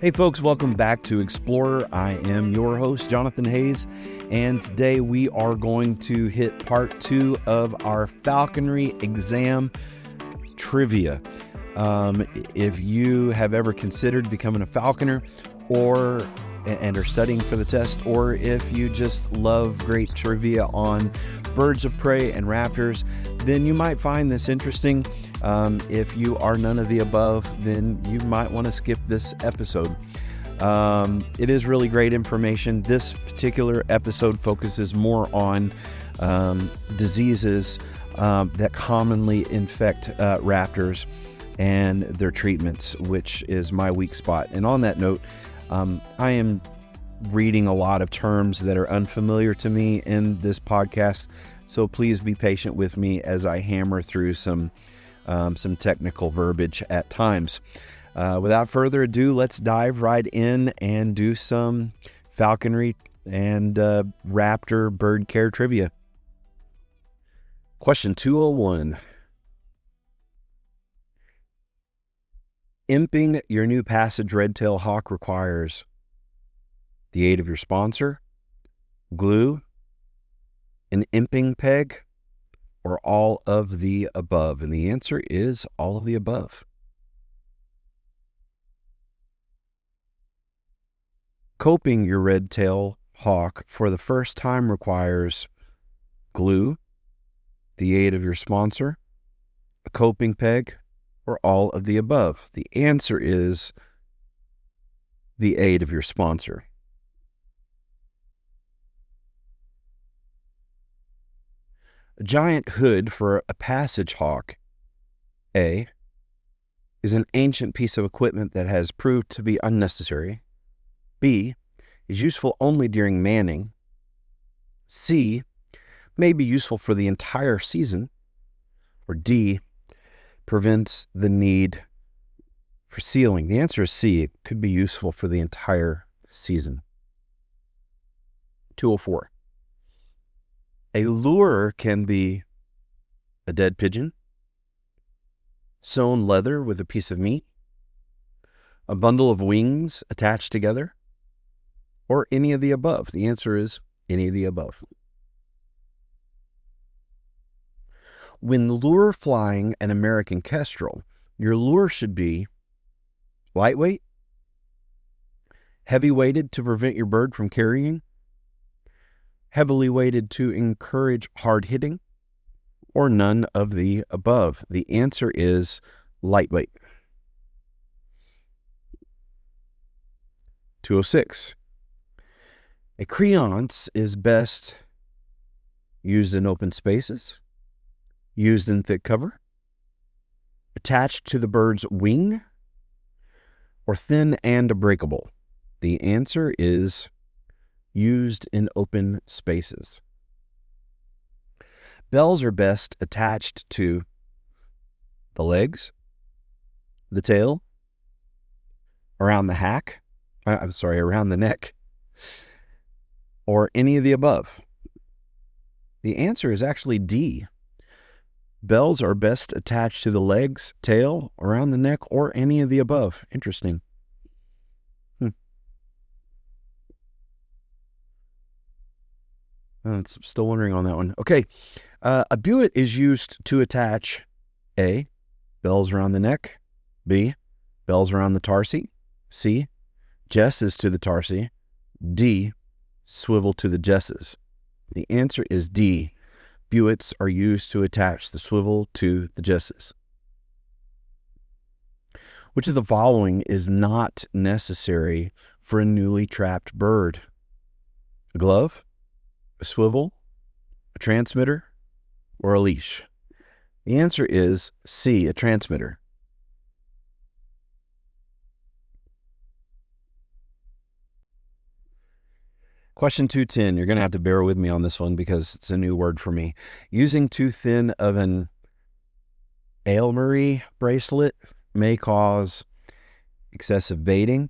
Hey folks, welcome back to Explorer. I am your host, Jonathan Hayes, and today we are going to hit part 2 of our falconry exam trivia. If you have ever considered becoming a falconer and are studying for the test, or if you just love great trivia on birds of prey and raptors, then you might find this interesting. If you are none of the above, then you might want to skip this episode. It is really great information. This particular episode focuses more on diseases that commonly infect raptors and their treatments, which is my weak spot. And on that note, I am reading a lot of terms that are unfamiliar to me in this podcast, so please be patient with me as I hammer through some technical verbiage at times. Without further ado, let's dive right in and do some falconry and raptor bird care trivia. Question 201. Imping your new passage red-tailed hawk requires the aid of your sponsor, glue, an imping peg, or all of the above? And the answer is all of the above. Coping your red-tailed hawk for the first time requires glue, the aid of your sponsor, a coping peg, or all of the above. The answer is the aid of your sponsor. A giant hood for a passage hawk, A, is an ancient piece of equipment that has proved to be unnecessary. B, is useful only during manning. C, may be useful for the entire season. Or D, prevents the need for sealing. The answer is C. It could be useful for the entire season. 204. A lure can be a dead pigeon, sewn leather with a piece of meat, a bundle of wings attached together, or any of the above. The answer is any of the above. When lure flying an American kestrel, your lure should be lightweight, heavy weighted to prevent your bird from carrying, heavily weighted to encourage hard hitting, or none of the above. The answer is lightweight. 206. A creance is best used in open spaces, used in thick cover, attached to the bird's wing, or thin and breakable. The answer is used in open spaces. Bells are best attached to the legs, the tail, around the neck, or any of the above. The answer is actually D. Bells are best attached to the legs, tail, around the neck, or any of the above. Interesting. Still wondering on that one. Okay. A buet is used to attach A, bells around the neck, B, bells around the tarsi, C, jesses to the tarsi, D, swivel to the jesses. The answer is D. Buets are used to attach the swivel to the jesses. Which of the following is not necessary for a newly trapped bird? A glove, a swivel, a transmitter, or a leash? The answer is C, a transmitter. Question 210. You're going to have to bear with me on this one because it's a new word for me. Using too thin of an Aylmery bracelet may cause excessive baiting,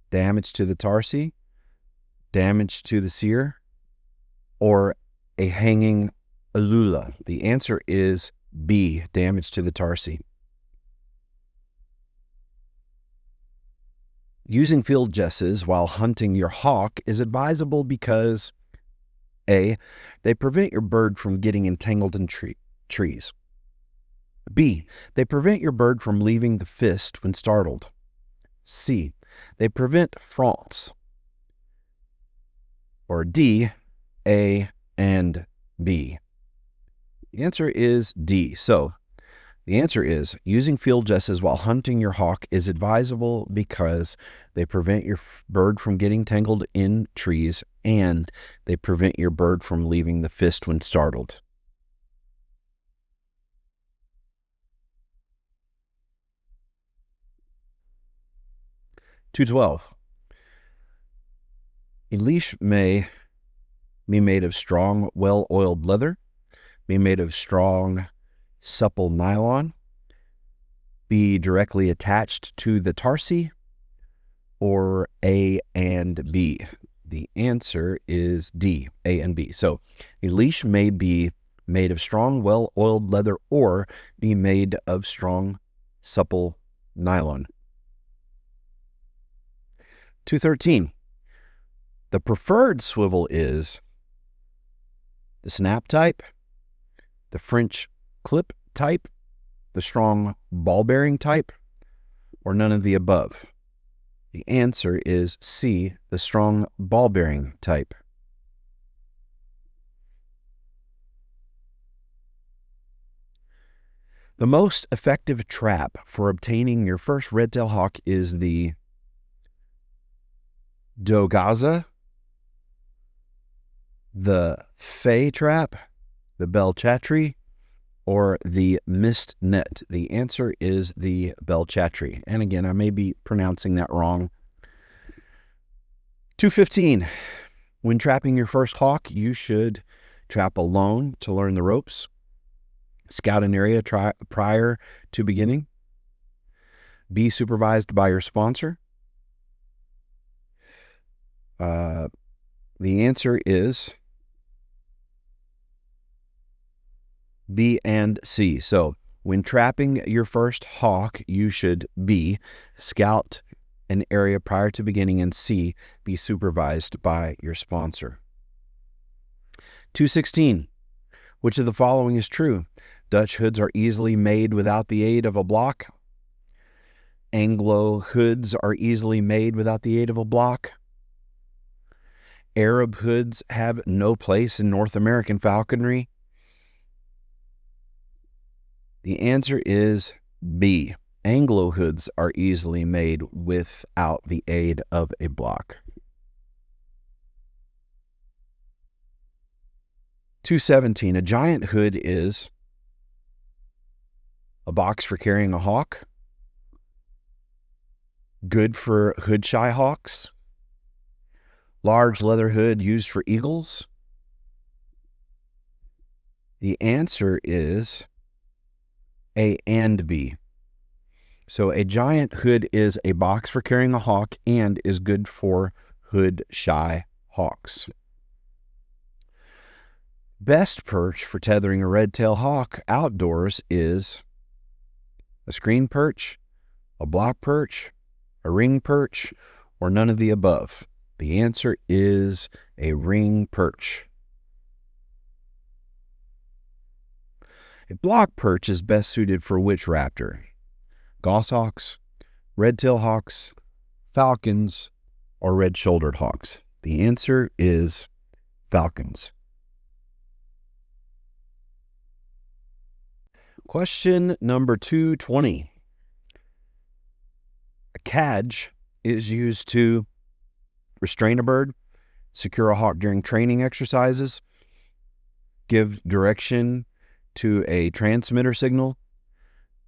damage to the tarsi, damage to the sear, or a hanging alula. The answer is B, damage to the tarsi. Using field jesses while hunting your hawk is advisable because A, they prevent your bird from getting entangled in trees. B, they prevent your bird from leaving the fist when startled. C, they prevent fronts. Or D, A, and B. The answer is D. So the answer is using field jesses while hunting your hawk is advisable because they prevent your bird from getting tangled in trees and they prevent your bird from leaving the fist when startled. $2.12. A leash may be made of strong, well-oiled leather, be made of strong, supple nylon, be directly attached to the tarsi, or A and B. The answer is D, A and B. So a leash may be made of strong, well-oiled leather or be made of strong, supple nylon. 213. The preferred swivel is the snap type, the French clip type, the strong ball bearing type, or none of the above. The answer is C, the strong ball bearing type. The most effective trap for obtaining your first red-tailed hawk is the Dogaza, the Fay trap, the Belchatri, or the mist net. The answer is the Belchatri. And again, I may be pronouncing that wrong. 215. When trapping your first hawk, you should trap alone to learn the ropes. Scout an area prior to beginning. Be supervised by your sponsor. The answer is B and C. So when trapping your first hawk, you should B, scout an area prior to beginning, and C, be supervised by your sponsor. 216. Which of the following is true? Dutch hoods are easily made without the aid of a block. Anglo hoods are easily made without the aid of a block. Arab hoods have no place in North American falconry. The answer is B. Anglo hoods are easily made without the aid of a block. 217. A giant hood is a box for carrying a hawk, good for hood-shy hawks, large leather hood used for eagles. The answer is A and B. So a giant hood is a box for carrying a hawk and is good for hood-shy hawks. Best perch for tethering a red-tailed hawk outdoors is a screen perch, a block perch, a ring perch, or none of the above. The answer is a ring perch. A block perch is best suited for which raptor? Goshawks, red-tailed hawks, falcons, or red-shouldered hawks? The answer is falcons. Question number 220. A cadge is used to restrain a bird, secure a hawk during training exercises, give direction to a transmitter signal,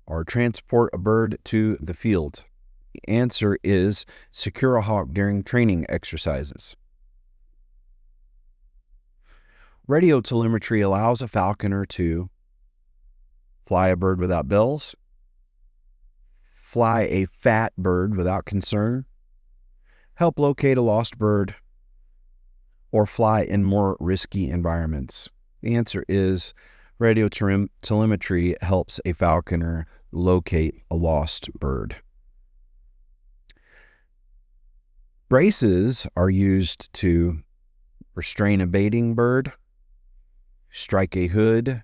or transport a bird to the field. The answer is secure a hawk during training exercises. Radio telemetry allows a falconer to fly a bird without bells, fly a fat bird without concern, help locate a lost bird, or fly in more risky environments. The answer is radio telemetry helps a falconer locate a lost bird. Braces are used to restrain a baiting bird, strike a hood,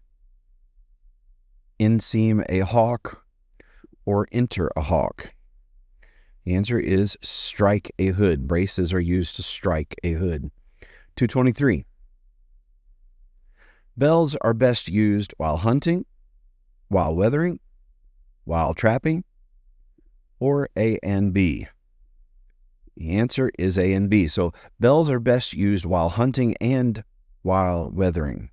inseam a hawk, or enter a hawk. The answer is strike a hood. Braces are used to strike a hood. 223. Bells are best used while hunting, while weathering, while trapping, or A and B. The answer is A and B. So bells are best used while hunting and while weathering.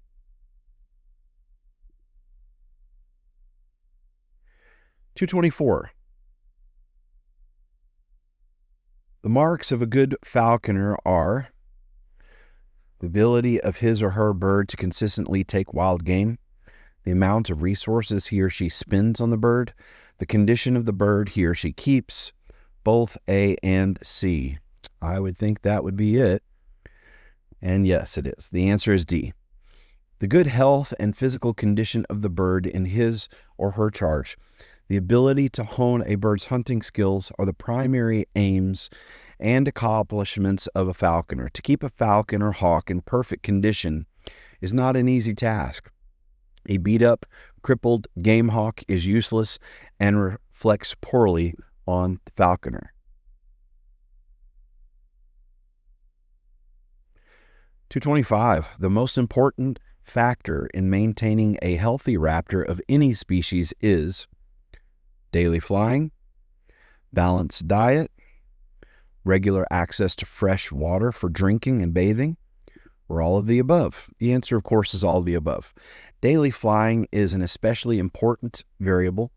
224. The marks of a good falconer are the ability of his or her bird to consistently take wild game, the amount of resources he or she spends on the bird, the condition of the bird he or she keeps, both A and C. I would think that would be it. And yes, it is. The answer is D. The good health and physical condition of the bird in his or her charge. The ability to hone a bird's hunting skills are the primary aims and accomplishments of a falconer. To keep a falcon or hawk in perfect condition is not an easy task. A beat-up, crippled game hawk is useless and reflects poorly on the falconer. 225. The most important factor in maintaining a healthy raptor of any species is daily flying, balanced diet, regular access to fresh water for drinking and bathing, or all of the above. The answer, of course, is all of the above. Daily flying is an especially important variable.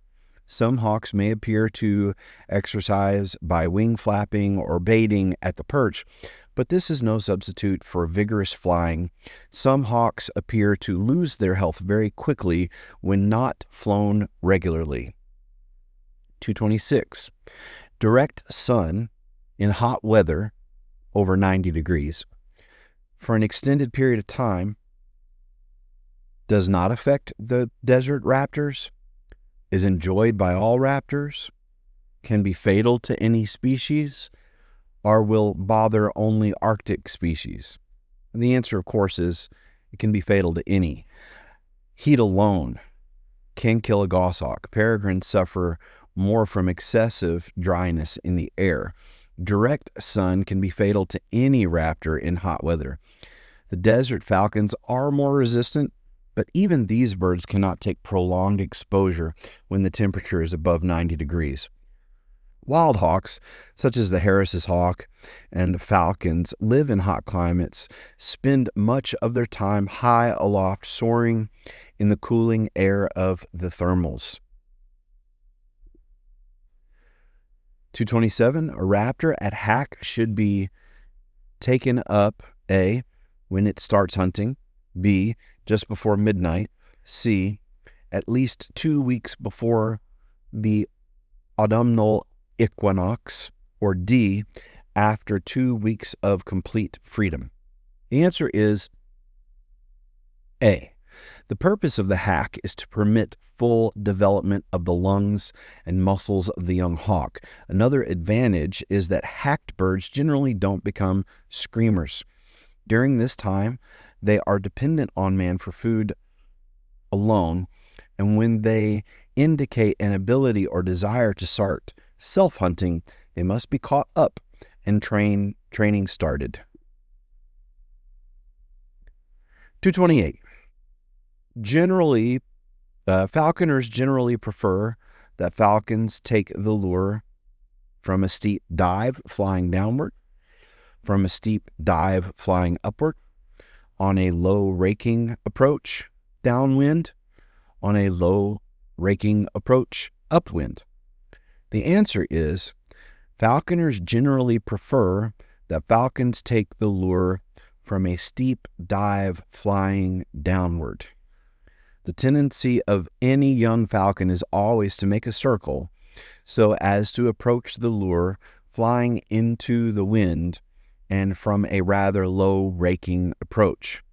Some hawks may appear to exercise by wing flapping or baiting at the perch, but this is no substitute for vigorous flying. Some hawks appear to lose their health very quickly when not flown regularly. 226. Direct sun in hot weather over 90 degrees for an extended period of time does not affect the desert raptors, is enjoyed by all raptors, can be fatal to any species, or will bother only Arctic species. And the answer, of course, is it can be fatal to any. Heat alone can kill a goshawk. Peregrines suffer more from excessive dryness in the air. Direct sun can be fatal to any raptor in hot weather. The desert falcons are more resistant, but even these birds cannot take prolonged exposure when the temperature is above 90 degrees. Wild hawks, such as the Harris's hawk and falcons, live in hot climates, spend much of their time high aloft, soaring in the cooling air of the thermals. 227, a raptor at hack should be taken up, A, when it starts hunting, B, just before midnight, C, at least 2 weeks before the autumnal equinox, or D, after 2 weeks of complete freedom. The answer is A. The purpose of the hack is to permit full development of the lungs and muscles of the young hawk. Another advantage is that hacked birds generally don't become screamers. During this time, they are dependent on man for food alone, and when they indicate an ability or desire to start self-hunting, they must be caught up and training started. 228. Generally, falconers generally prefer that falcons take the lure from a steep dive flying downward, from a steep dive flying upward, on a low raking approach downwind, on a low raking approach upwind. The answer is falconers generally prefer that falcons take the lure from a steep dive flying downward. The tendency of any young falcon is always to make a circle so as to approach the lure flying into the wind and from a rather low raking approach.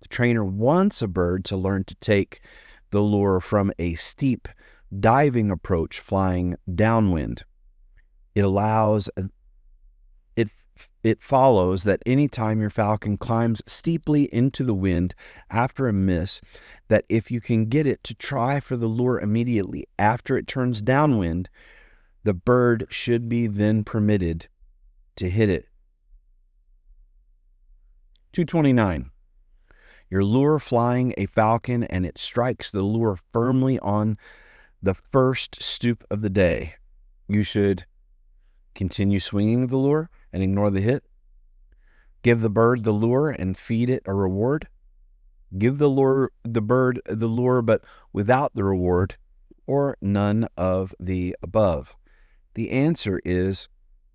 The trainer wants a bird to learn to take the lure from a steep diving approach flying downwind. It it follows that anytime your falcon climbs steeply into the wind after a miss, that if you can get it to try for the lure immediately after it turns downwind, the bird should be then permitted to hit it. 229. Your lure flying a falcon and it strikes the lure firmly on the first stoop of the day. You should continue swinging the lure and ignore the hit. Give the bird the lure and feed it a reward. Give the bird the lure but without the reward, or none of the above. The answer is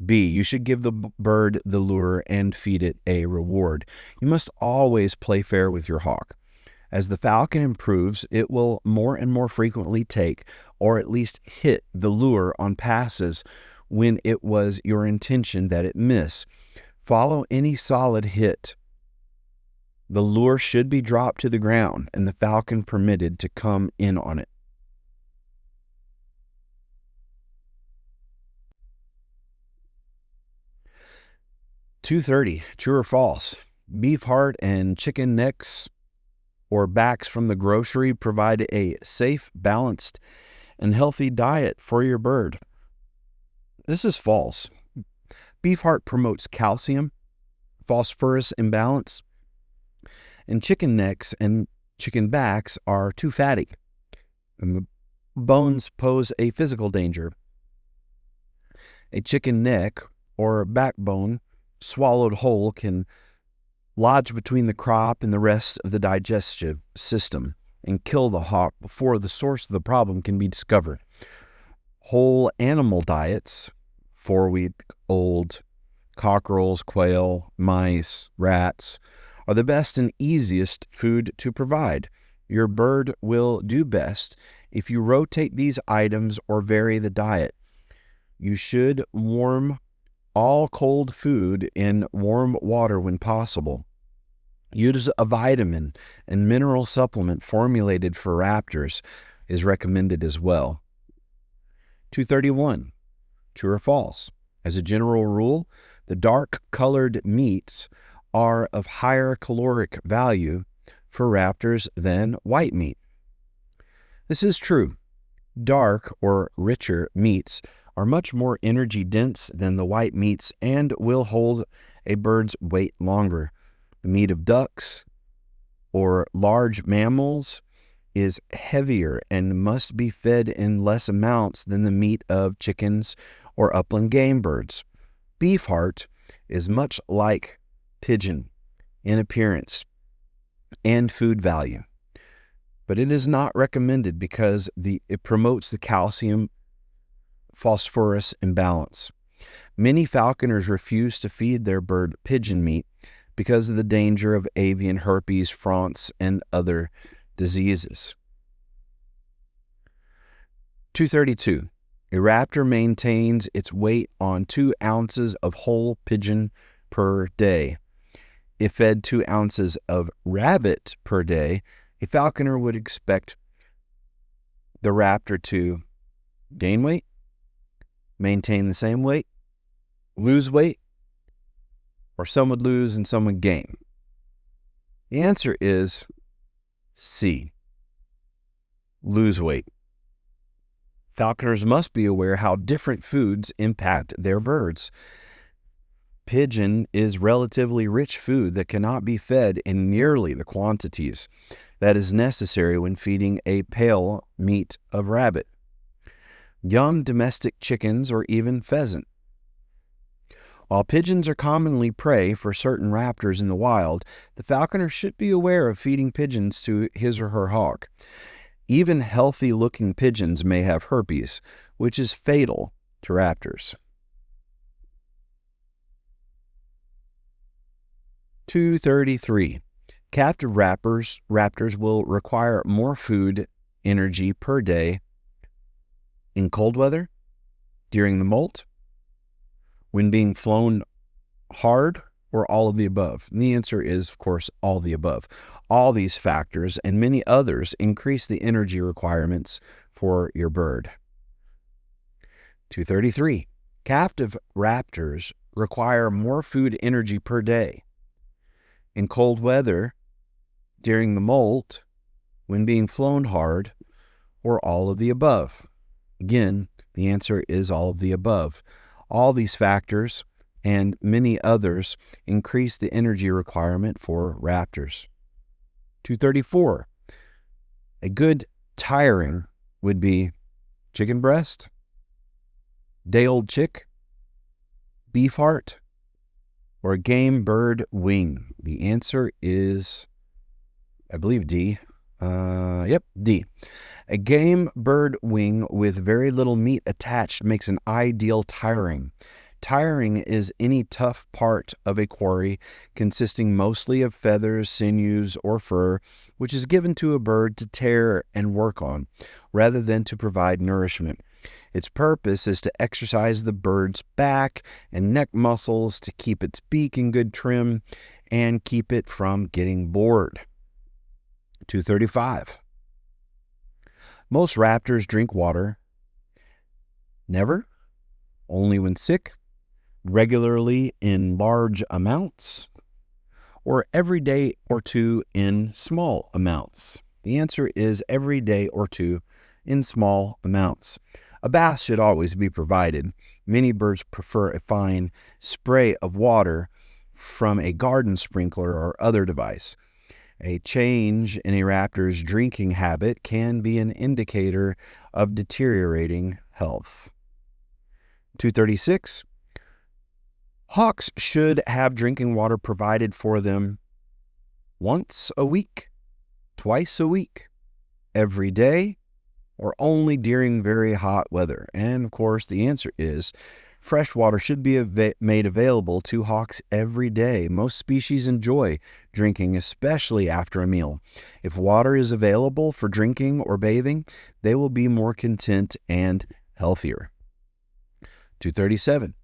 B. You should give the bird the lure and feed it a reward. You must always play fair with your hawk. As the falcon improves, it will more and more frequently take, or at least hit, the lure on passes when it was your intention that it miss. Follow any solid hit. The lure should be dropped to the ground and the falcon permitted to come in on it. 230. True or false? Beef heart and chicken necks or backs from the grocery provide a safe, balanced, and healthy diet for your bird. This is false. Beef heart promotes calcium, phosphorus imbalance, and chicken necks and chicken backs are too fatty, and the bones pose a physical danger. A chicken neck or backbone swallowed whole can lodge between the crop and the rest of the digestive system and kill the hawk before the source of the problem can be discovered. Whole animal diets, 4-week-old cockerels, quail, mice, rats, are the best and easiest food to provide. Your bird will do best if you rotate these items or vary the diet. You should warm all cold food in warm water when possible. Use a vitamin and mineral supplement formulated for raptors is recommended as well. 231. True or false? As a general rule, the dark-colored meats are of higher caloric value for raptors than white meat. This is true. Dark or richer meats are much more energy dense than the white meats and will hold a bird's weight longer. The meat of ducks or large mammals is heavier and must be fed in less amounts than the meat of chickens or upland game birds. Beef heart is much like pigeon in appearance and food value, but it is not recommended because it promotes the calcium phosphorus imbalance. Many falconers refuse to feed their bird pigeon meat because of the danger of avian herpes, fronts, and other diseases. 232. A raptor maintains its weight on 2 ounces of whole pigeon per day. If fed 2 ounces of rabbit per day, a falconer would expect the raptor to gain weight, maintain the same weight, lose weight, or some would lose and some would gain. The answer is C. Lose weight. Falconers must be aware how different foods impact their birds. Pigeon is relatively rich food that cannot be fed in nearly the quantities that is necessary when feeding a pale meat of rabbit, young domestic chickens, or even pheasant. While pigeons are commonly prey for certain raptors in the wild, the falconer should be aware of feeding pigeons to his or her hawk. Even healthy-looking pigeons may have herpes, which is fatal to raptors. 233. Captive raptors will require more food energy per day in cold weather, during the molt, when being flown hard, or all of the above? And the answer is, of course, all the above. All these factors and many others increase the energy requirements for your bird. 233. Captive raptors require more food energy per day? In cold weather, during the molt, when being flown hard, or all of the above? Again, the answer is all of the above. All these factors and many others increase the energy requirement for raptors. 234. A good tiring would be chicken breast, day-old chick, beef heart, or game bird wing. The answer is, I believe, D. D. A game bird wing with very little meat attached makes an ideal tiring. Tiring is any tough part of a quarry consisting mostly of feathers, sinews, or fur, which is given to a bird to tear and work on, rather than to provide nourishment. Its purpose is to exercise the bird's back and neck muscles to keep its beak in good trim and keep it from getting bored. 235. Most raptors drink water never, only when sick, regularly in large amounts, or every day or two in small amounts. The answer is every day or two in small amounts. A bath should always be provided. Many birds prefer a fine spray of water from a garden sprinkler or other device. A change in a raptor's drinking habit can be an indicator of deteriorating health. 236. Hawks should have drinking water provided for them once a week, twice a week, every day, or only during very hot weather. And of course, the answer is fresh water should be made available to hawks every day. Most species enjoy drinking, especially after a meal. If water is available for drinking or bathing, they will be more content and healthier. 237.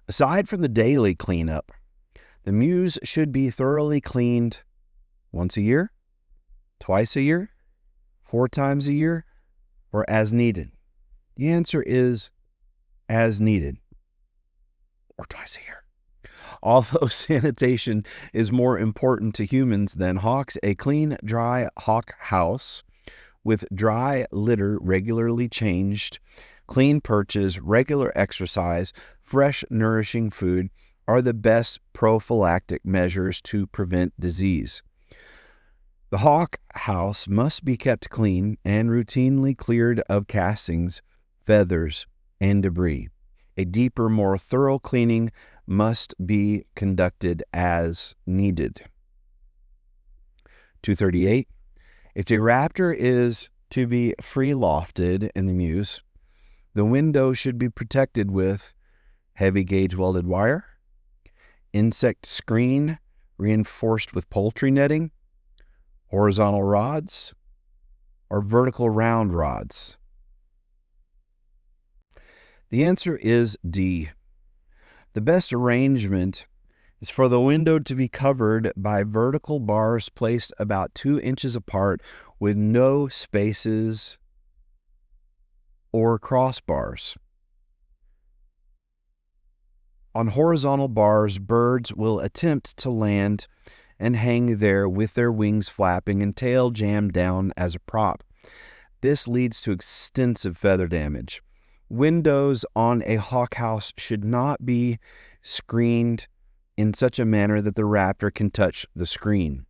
Aside from the daily cleanup, the mews should be thoroughly cleaned once a year, twice a year, 4 times a year, or as needed. The answer is as needed, or twice a year. Although sanitation is more important to humans than hawks, a clean, dry hawk house with dry litter regularly changed, clean perches, regular exercise, fresh, nourishing food are the best prophylactic measures to prevent disease. The hawk house must be kept clean and routinely cleared of castings, feathers, and debris. A deeper, more thorough cleaning must be conducted as needed. 238. If a raptor is to be free lofted in the mews, the window should be protected with heavy gauge welded wire, insect screen reinforced with poultry netting, horizontal rods, or vertical round rods. The answer is D. The best arrangement is for the window to be covered by vertical bars placed about 2 inches apart with no spaces or crossbars. On horizontal bars, birds will attempt to land and hang there with their wings flapping and tail jammed down as a prop. This leads to extensive feather damage. Windows on a hawk house should not be screened in such a manner that the raptor can touch the screen.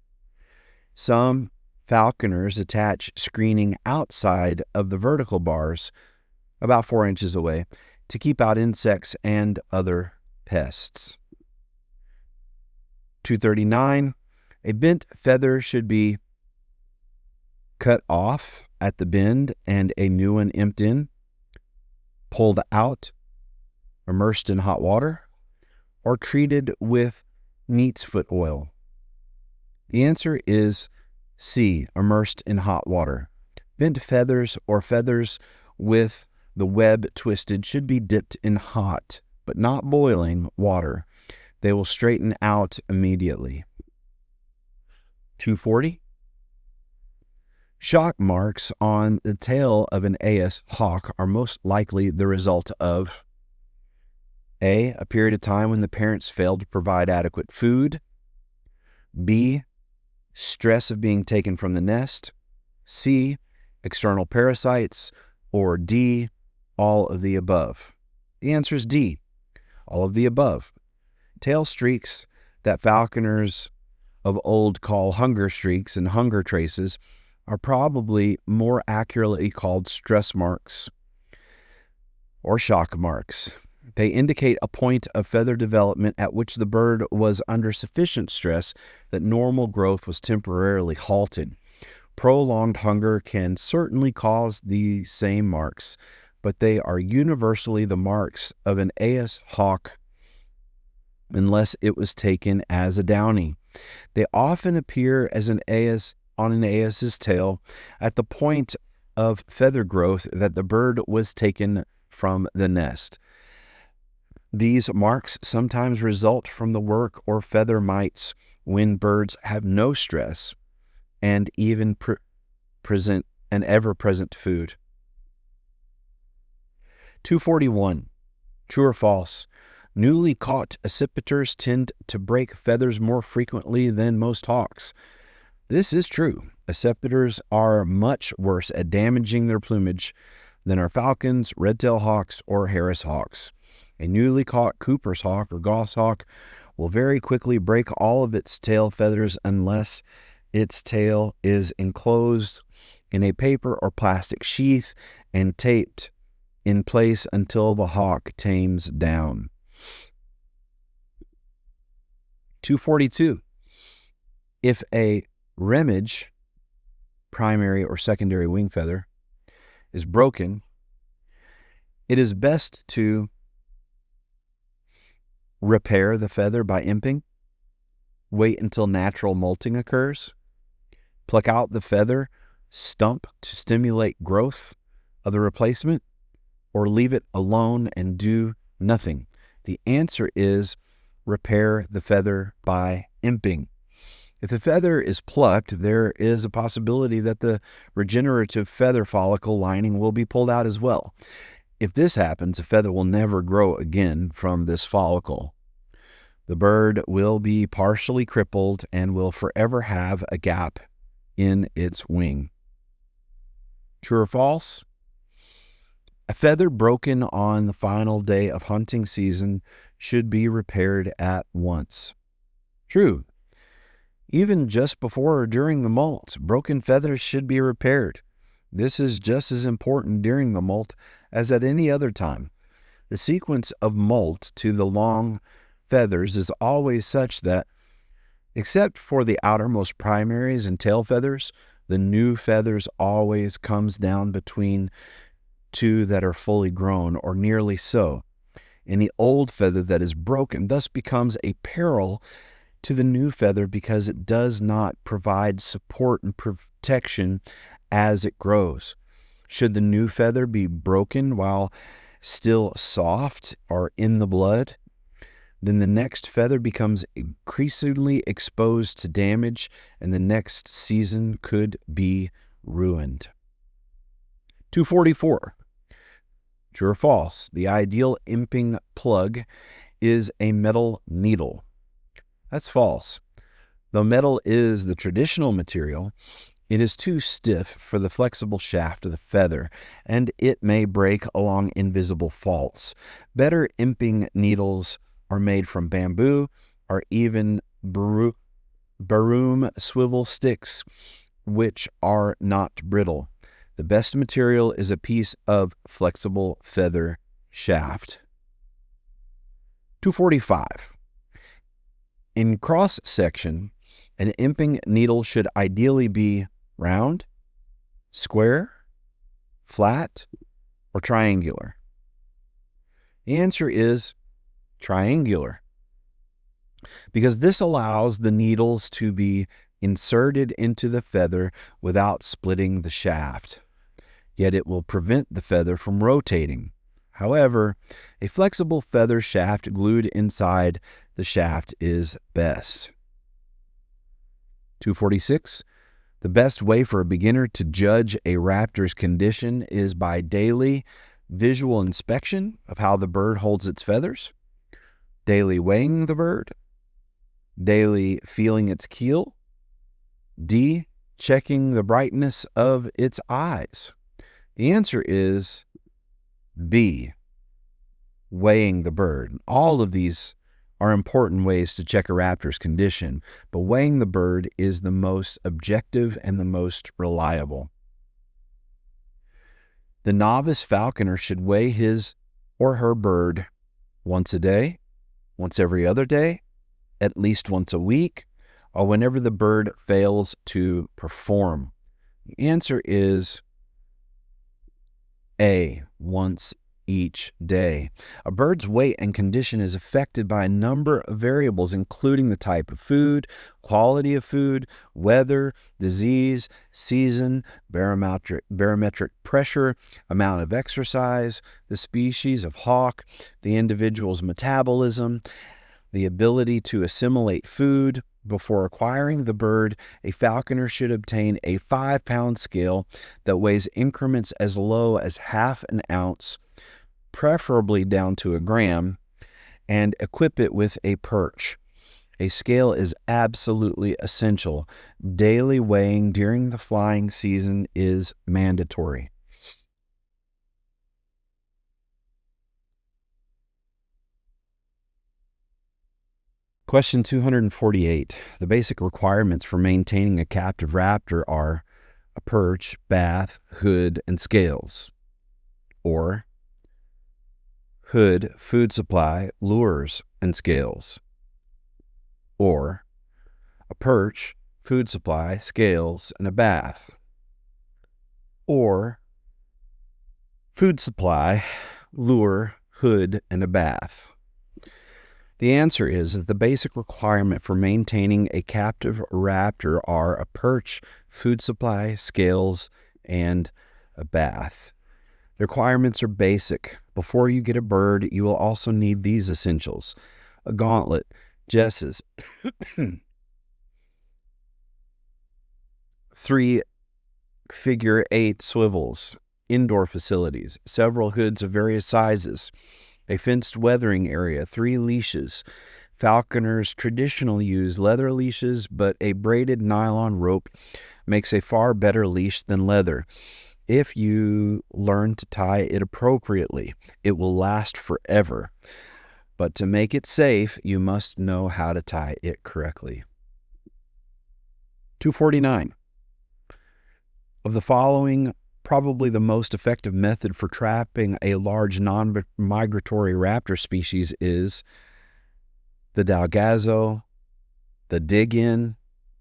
Some falconers attach screening outside of the vertical bars, about 4 inches away, to keep out insects and other pests. 239. A bent feather should be cut off at the bend and a new one imped in, pulled out, immersed in hot water, or treated with neat's foot oil. The answer is C, immersed in hot water. Bent feathers or feathers with the web twisted should be dipped in hot, but not boiling, water. They will straighten out immediately. 240. Shock marks on the tail of an AS hawk are most likely the result of A period of time when the parents failed to provide adequate food. B, stress of being taken from the nest. C, external parasites. Or D, all of the above. The answer is D, all of the above. Tail streaks that falconers of old call hunger streaks and hunger traces are probably more accurately called stress marks or shock marks. They indicate a point of feather development at which the bird was under sufficient stress that normal growth was temporarily halted. Prolonged hunger can certainly cause the same marks, but they are universally the marks of an Aes hawk unless it was taken as a downy. They often appear as an Aes on an Aes's tail at the point of feather growth that the bird was taken from the nest. These marks sometimes result from the work or feather mites when birds have no stress and even present an ever-present food. 241. True or false? Newly caught accipiters tend to break feathers more frequently than most hawks. This is true. Accipiters are much worse at damaging their plumage than are falcons, red-tailed hawks, or Harris hawks. A newly caught Cooper's hawk or goshawk will very quickly break all of its tail feathers unless its tail is enclosed in a paper or plastic sheath and taped in place until the hawk tames down. 242. If a remage, primary or secondary wing feather, is broken, it is best to repair the feather by imping, wait until natural molting occurs, pluck out the feather stump to stimulate growth of the replacement, or leave it alone and do nothing. The answer is repair the feather by imping. If the feather is plucked, there is a possibility that the regenerative feather follicle lining will be pulled out as well. If this happens, a feather will never grow again from this follicle. The bird will be partially crippled and will forever have a gap in its wing. True or false? A feather broken on the final day of hunting season should be repaired at once. True. Even just before or during the molt, broken feathers should be repaired. This is just as important during the molt as at any other time. The sequence of molt to the long feathers is always such that, except for the outermost primaries and tail feathers, the new feathers always comes down between two that are fully grown, or nearly so. Any old feather that is broken thus becomes a peril to the new feather because it does not provide support and protection as it grows. Should the new feather be broken while still soft or in the blood, then the next feather becomes increasingly exposed to damage and the next season could be ruined. 244. True or false? The ideal imping plug is a metal needle. That's false. Though metal is the traditional material, it is too stiff for the flexible shaft of the feather, and it may break along invisible faults. Better imping needles are made from bamboo or even baroom swivel sticks, which are not brittle. The best material is a piece of flexible feather shaft. 245. In cross section, an imping needle should ideally be round, square, flat, or triangular. The answer is triangular, because this allows the needles to be inserted into the feather without splitting the shaft. Yet it will prevent the feather from rotating. However, a flexible feather shaft glued inside the shaft is best. 246. The best way for a beginner to judge a raptor's condition is by daily visual inspection of how the bird holds its feathers. daily weighing the bird, daily feeling its keel, D, checking the brightness of its eyes. The answer is B, weighing the bird. All of these are important ways to check a raptor's condition, but weighing the bird is the most objective and the most reliable. The novice falconer should weigh his or her bird once a day, once every other day, at least once a week, or whenever the bird fails to perform. The answer is A, once each day. A bird's weight and condition is affected by a number of variables, including the type of food, quality of food, weather, disease, season, barometric pressure, amount of exercise, the species of hawk, the individual's metabolism, the ability to assimilate food. Before acquiring the bird, a falconer should obtain a 5-pound scale that weighs increments as low as half an ounce, preferably down to a gram, and equip it with a perch. A scale is absolutely essential. Daily weighing during the flying season is mandatory. Question 248. The basic requirements for maintaining a captive raptor are a perch, bath, hood, and scales. Or hood, food supply, lures, and scales. Or a perch, food supply, scales, and a bath. Or food supply, lure, hood, and a bath. The answer is that the basic requirement for maintaining a captive raptor are a perch, food supply, scales, and a bath. The requirements are basic. Before you get a bird, you will also need these essentials: a gauntlet, jesses, 3 figure-8 swivels, indoor facilities, several hoods of various sizes, a fenced weathering area, 3 leashes. Falconers traditionally use leather leashes, but a braided nylon rope makes a far better leash than leather. If you learn to tie it appropriately, it will last forever. But to make it safe, you must know how to tie it correctly. 249. Of the following, probably the most effective method for trapping a large non-migratory raptor species is the dalgazo, the dig-in,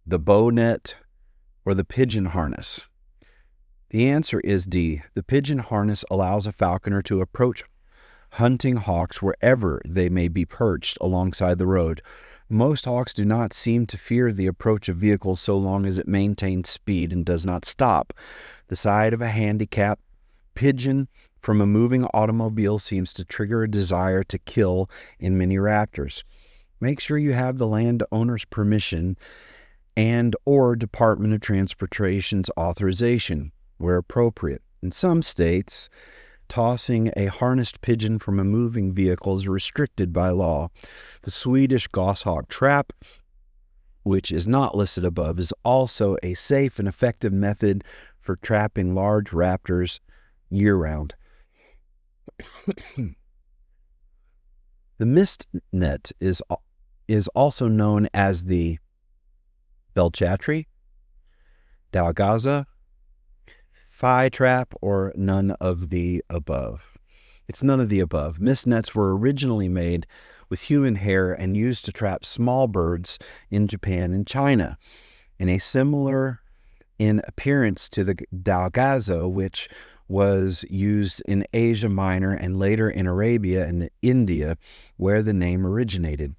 the bow net, or the pigeon harness. The answer is D. The pigeon harness allows a falconer to approach hunting hawks wherever they may be perched alongside the road. Most hawks do not seem to fear the approach of vehicles so long as it maintains speed and does not stop. The sight of a handicapped pigeon from a moving automobile seems to trigger a desire to kill in many raptors. Make sure you have the landowner's permission and/or Department of Transportation's authorization, where appropriate. In some states, tossing a harnessed pigeon from a moving vehicle is restricted by law. The Swedish goshawk trap, which is not listed above, is also a safe and effective method for trapping large raptors year-round. The mist net is also known as the Belchatri, dalgaza, fly trap, or none of the above. It's none of the above. Mist nets were originally made with human hair and used to trap small birds in Japan and China. In a similar in appearance to the dalgazo, which was used in Asia Minor and later in Arabia and India, where the name originated.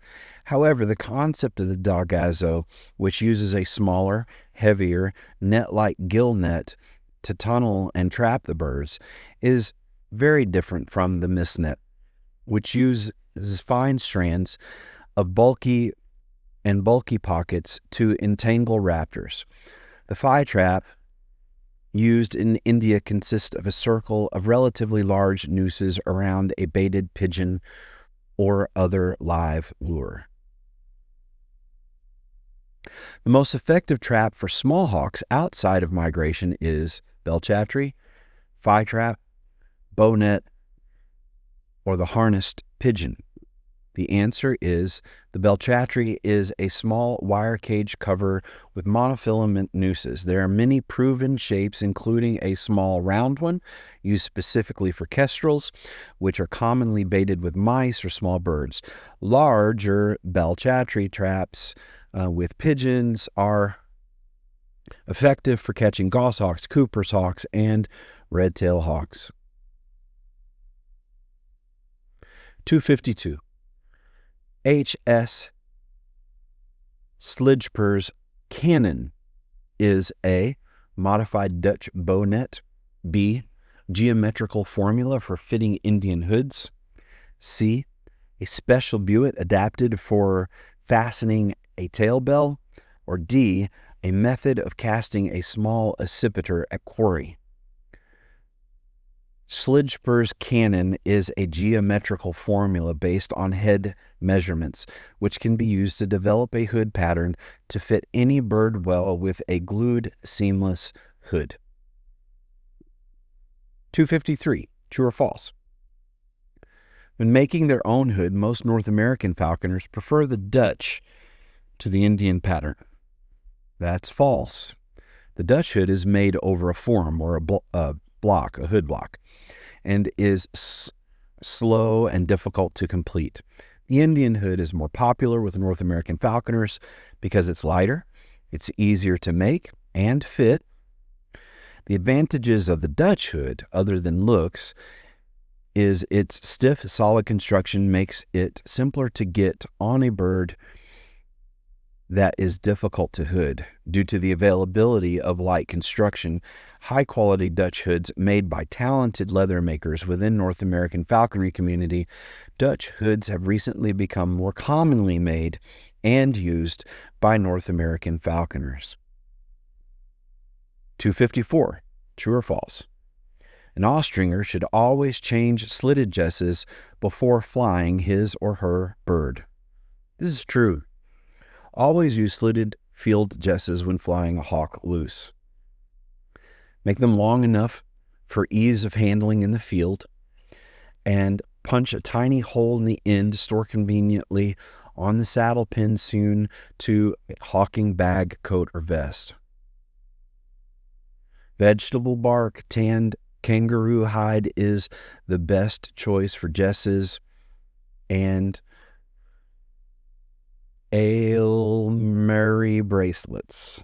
However, the concept of the dalgazo, which uses a smaller, heavier, net-like gill net to tunnel and trap the birds, is very different from the mist net, which uses fine strands of bulky pockets to entangle raptors. The fly trap used in India consists of a circle of relatively large nooses around a baited pigeon or other live lure. The most effective trap for small hawks outside of migration is bell chatry, fly trap, bow net, or the harnessed pigeon. The answer is the bell chatry is a small wire cage cover with monofilament nooses. There are many proven shapes, including a small round one used specifically for kestrels, which are commonly baited with mice or small birds. Larger bell chatry traps with pigeons are effective for catching goshawks, Cooper's hawks, and red-tailed hawks. 252. H.S. Slijper's cannon is A, modified Dutch bow net, B, geometrical formula for fitting Indian hoods, C, a special buet adapted for fastening a tail bell, or D, a method of casting a small accipiter at quarry. Slijper's cannon is a geometrical formula based on head measurements, which can be used to develop a hood pattern to fit any bird well with a glued, seamless hood. 253. True or false? When making their own hood, most North American falconers prefer the Dutch to the Indian pattern. That's false. The Dutch hood is made over a form or a hood block, and is slow and difficult to complete. The Indian hood is more popular with North American falconers because it's lighter, it's easier to make and fit. The advantages of the Dutch hood, other than looks, is its stiff, solid construction makes it simpler to get on a bird that is difficult to hood. Due to the availability of light construction, high-quality Dutch hoods made by talented leather makers within North American falconry community, Dutch hoods have recently become more commonly made and used by North American falconers. 254. True or false? An Austringer should always change slitted jesses before flying his or her bird. This is true. Always use slitted field jesses when flying a hawk loose. Make them long enough for ease of handling in the field, and punch a tiny hole in the end to store conveniently on the saddle pin sewn to a hawking bag, coat, or vest. Vegetable bark, tanned kangaroo hide is the best choice for jesses, and Aylmery bracelets.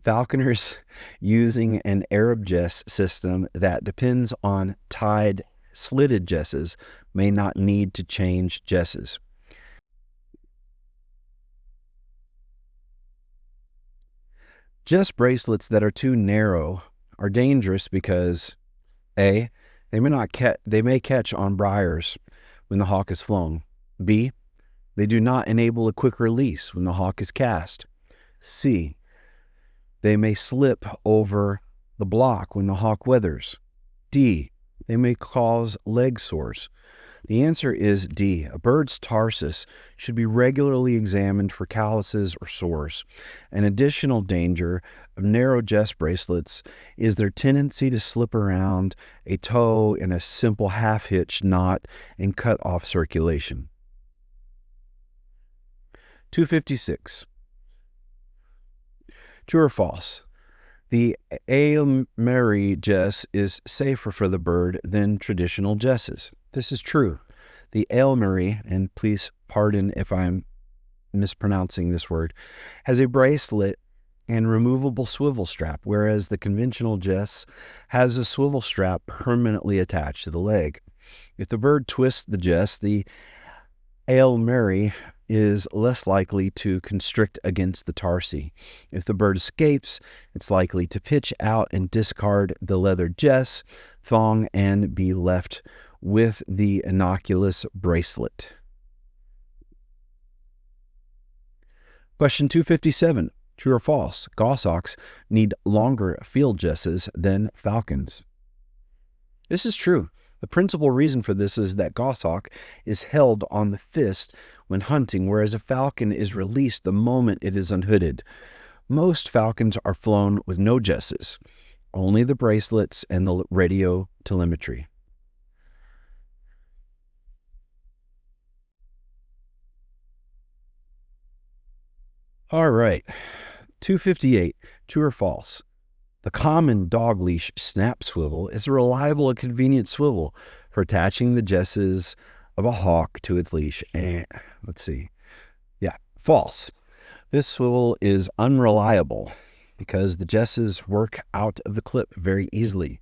Falconers using an Arab jess system that depends on tied slitted jesses may not need to change jesses. Jess bracelets that are too narrow are dangerous because A, they may catch on briars when the hawk is flown. B, they do not enable a quick release when the hawk is cast. C, they may slip over the block when the hawk weathers. D, they may cause leg sores. The answer is D. A bird's tarsus should be regularly examined for calluses or sores. An additional danger of narrow jess bracelets is their tendency to slip around a toe in a simple half-hitch knot and cut off circulation. 256. True or false? The Aylmery jess is safer for the bird than traditional jesses. This is true. The Aylmery, and please pardon if I'm mispronouncing this word, has a bracelet and removable swivel strap, whereas the conventional jess has a swivel strap permanently attached to the leg. If the bird twists the jess, the Aylmery is less likely to constrict against the tarsi. If the bird escapes, it's likely to pitch out and discard the leather jess thong and be left with the innocuous bracelet. Question 257. True or false? Goshawks need longer field jesses than falcons. This is true. The principal reason for this is that goshawk is held on the fist when hunting, whereas a falcon is released the moment it is unhooded. Most falcons are flown with no jesses, only the bracelets and the radio telemetry. All right, 258, true or false? The common dog leash snap swivel is a reliable and convenient swivel for attaching the jesses of a hawk to its leash. And false. This swivel is unreliable because the jesses work out of the clip very easily.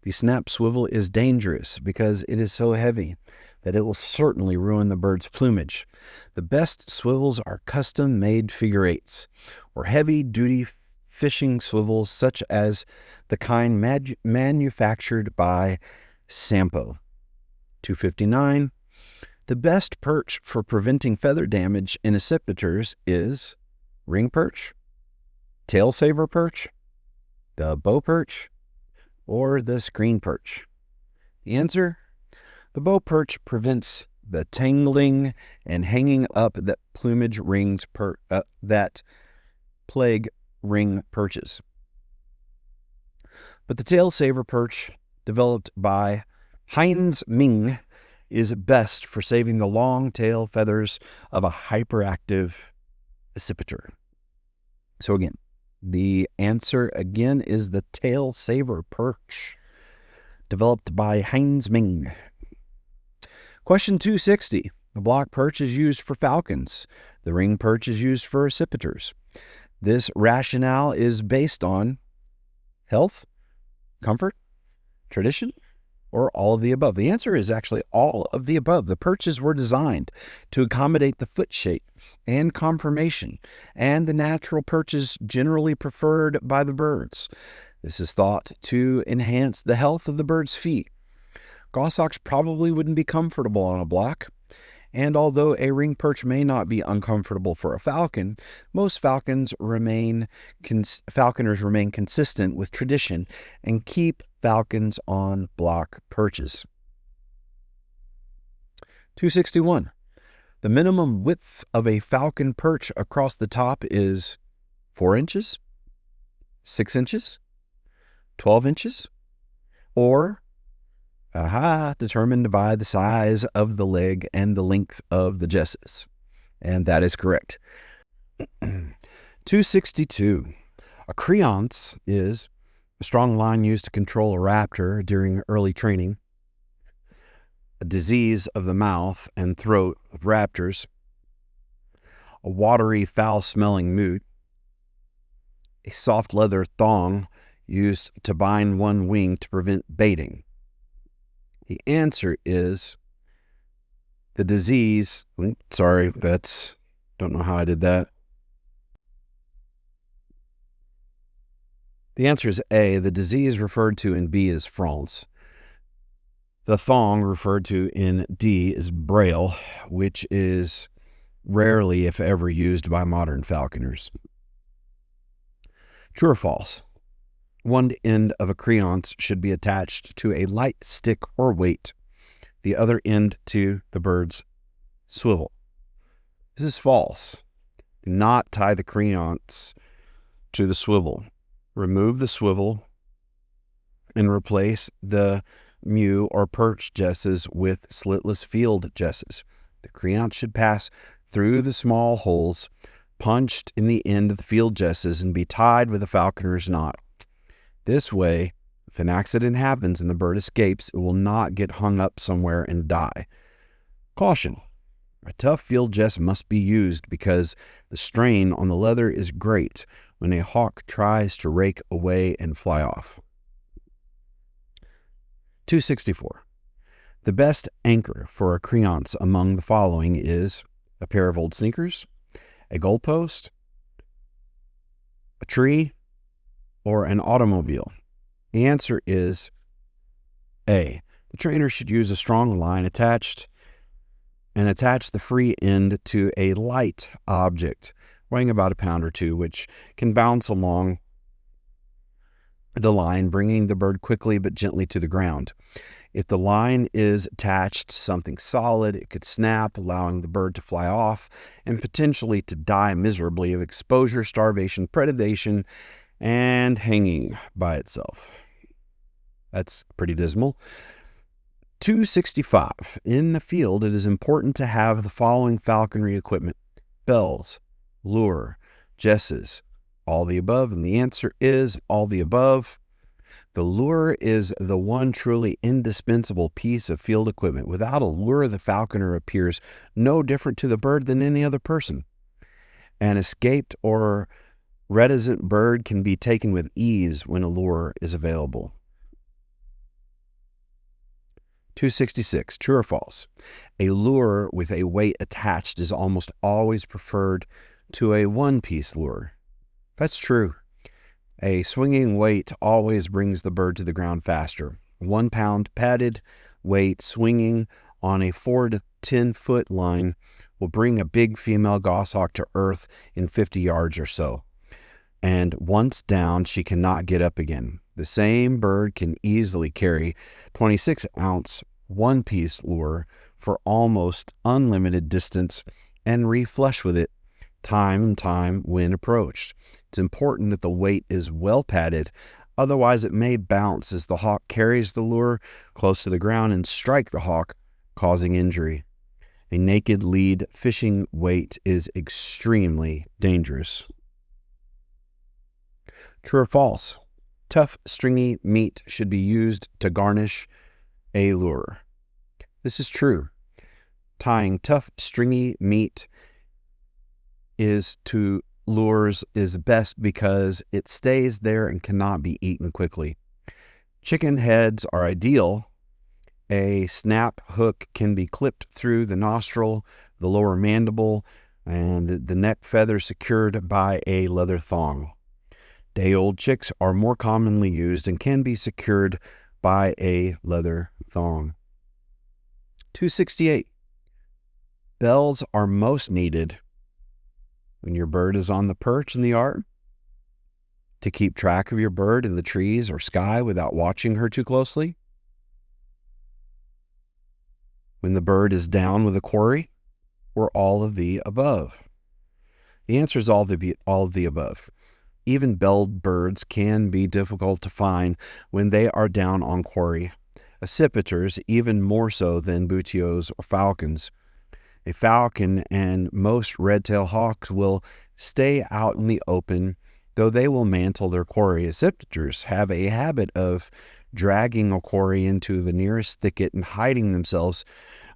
The snap swivel is dangerous because it is so heavy that it will certainly ruin the bird's plumage. The best swivels are custom-made figure eights or heavy-duty fishing swivels such as the kind manufactured by Sampo. 259. The best perch for preventing feather damage in accipiters is ring perch, tail saver perch, the bow perch, or the screen perch. The answer? The bow perch prevents the tangling and hanging up that plumage rings that plague ring perches. But the tail saver perch, developed by MAINE, is best for saving the long tail feathers of a hyperactive accipiter. So again, the answer again is the tail saver perch, developed by MAINE. Question 260. The block perch is used for falcons. The ring perch is used for accipiters. This rationale is based on health, comfort, tradition, or all of the above. The answer is actually all of the above. The perches were designed to accommodate the foot shape and conformation, and the natural perches generally preferred by the birds. This is thought to enhance the health of the bird's feet. Goshawks probably wouldn't be comfortable on a block, and although a ring perch may not be uncomfortable for a falcon, most falconers remain consistent with tradition and keep falcons on block perches. 261. The minimum width of a falcon perch across the top is 4 inches, 6 inches, 12 inches, or determined by the size of the leg and the length of the jesses. And that is correct. 262. A creance is a strong line used to control a raptor during early training, a disease of the mouth and throat of raptors, a watery, foul-smelling moot, a soft leather thong used to bind one wing to prevent baiting. The answer is the disease. Don't know how I did that. The answer is A. The disease referred to in B is France. The thong referred to in D is braille, which is rarely, if ever, used by modern falconers. True or false? One end of a creance should be attached to a light stick or weight, the other end to the bird's swivel. This is false. Do not tie the creance to the swivel. Remove the swivel and replace the mew or perch jesses with slitless field jesses. The creance should pass through the small holes punched in the end of the field jesses and be tied with a falconer's knot. This way, if an accident happens and the bird escapes, it will not get hung up somewhere and die. Caution: a tough field jess must be used because the strain on the leather is great when a hawk tries to rake away and fly off. 264. The best anchor for a creance among the following is a pair of old sneakers, a goalpost, a tree, or an automobile. The answer is A. The trainer should use a strong line attach the free end to a light object weighing about a pound or two, which can bounce along the line, bringing the bird quickly but gently to the ground. If the line is attached to something solid, it could snap, allowing the bird to fly off and potentially to die miserably of exposure, starvation, predation, and hanging by itself. That's pretty dismal. 265. In the field, it is important to have the following falconry equipment: bells, lure, jesses, all the above, and the answer is all the above. The lure is the one truly indispensable piece of field equipment. Without a lure, the falconer appears no different to the bird than any other person. An escaped or reticent bird can be taken with ease when a lure is available. 266. True or false? A lure with a weight attached is almost always preferred to a one-piece lure. That's true. A swinging weight always brings the bird to the ground faster. 1 pound padded weight swinging on a 4 to 10 foot line will bring a big female goshawk to earth in 50 yards or so. And once down, she cannot get up again. The same bird can easily carry 26-ounce one-piece lure for almost unlimited distance and reflush with it time and time when approached. It's important that the weight is well padded, otherwise it may bounce as the hawk carries the lure close to the ground and strike the hawk, causing injury. A naked lead fishing weight is extremely dangerous. True or false? Tough, stringy meat should be used to garnish a lure. This is true. Tying tough, stringy meat to lures is best because it stays there and cannot be eaten quickly. Chicken heads are ideal. A snap hook can be clipped through the nostril, the lower mandible, and the neck feather secured by a leather thong. Day-old chicks are more commonly used and can be secured by a leather thong. 268. Bells are most needed when your bird is on the perch in the yard, to keep track of your bird in the trees or sky without watching her too closely, when the bird is down with a quarry, or all of the above. The answer is all of the above. Even belled birds can be difficult to find when they are down on quarry. Accipiters even more so than butios or falcons. A falcon and most red-tailed hawks will stay out in the open, though they will mantle their quarry. Accipiters have a habit of dragging a quarry into the nearest thicket and hiding themselves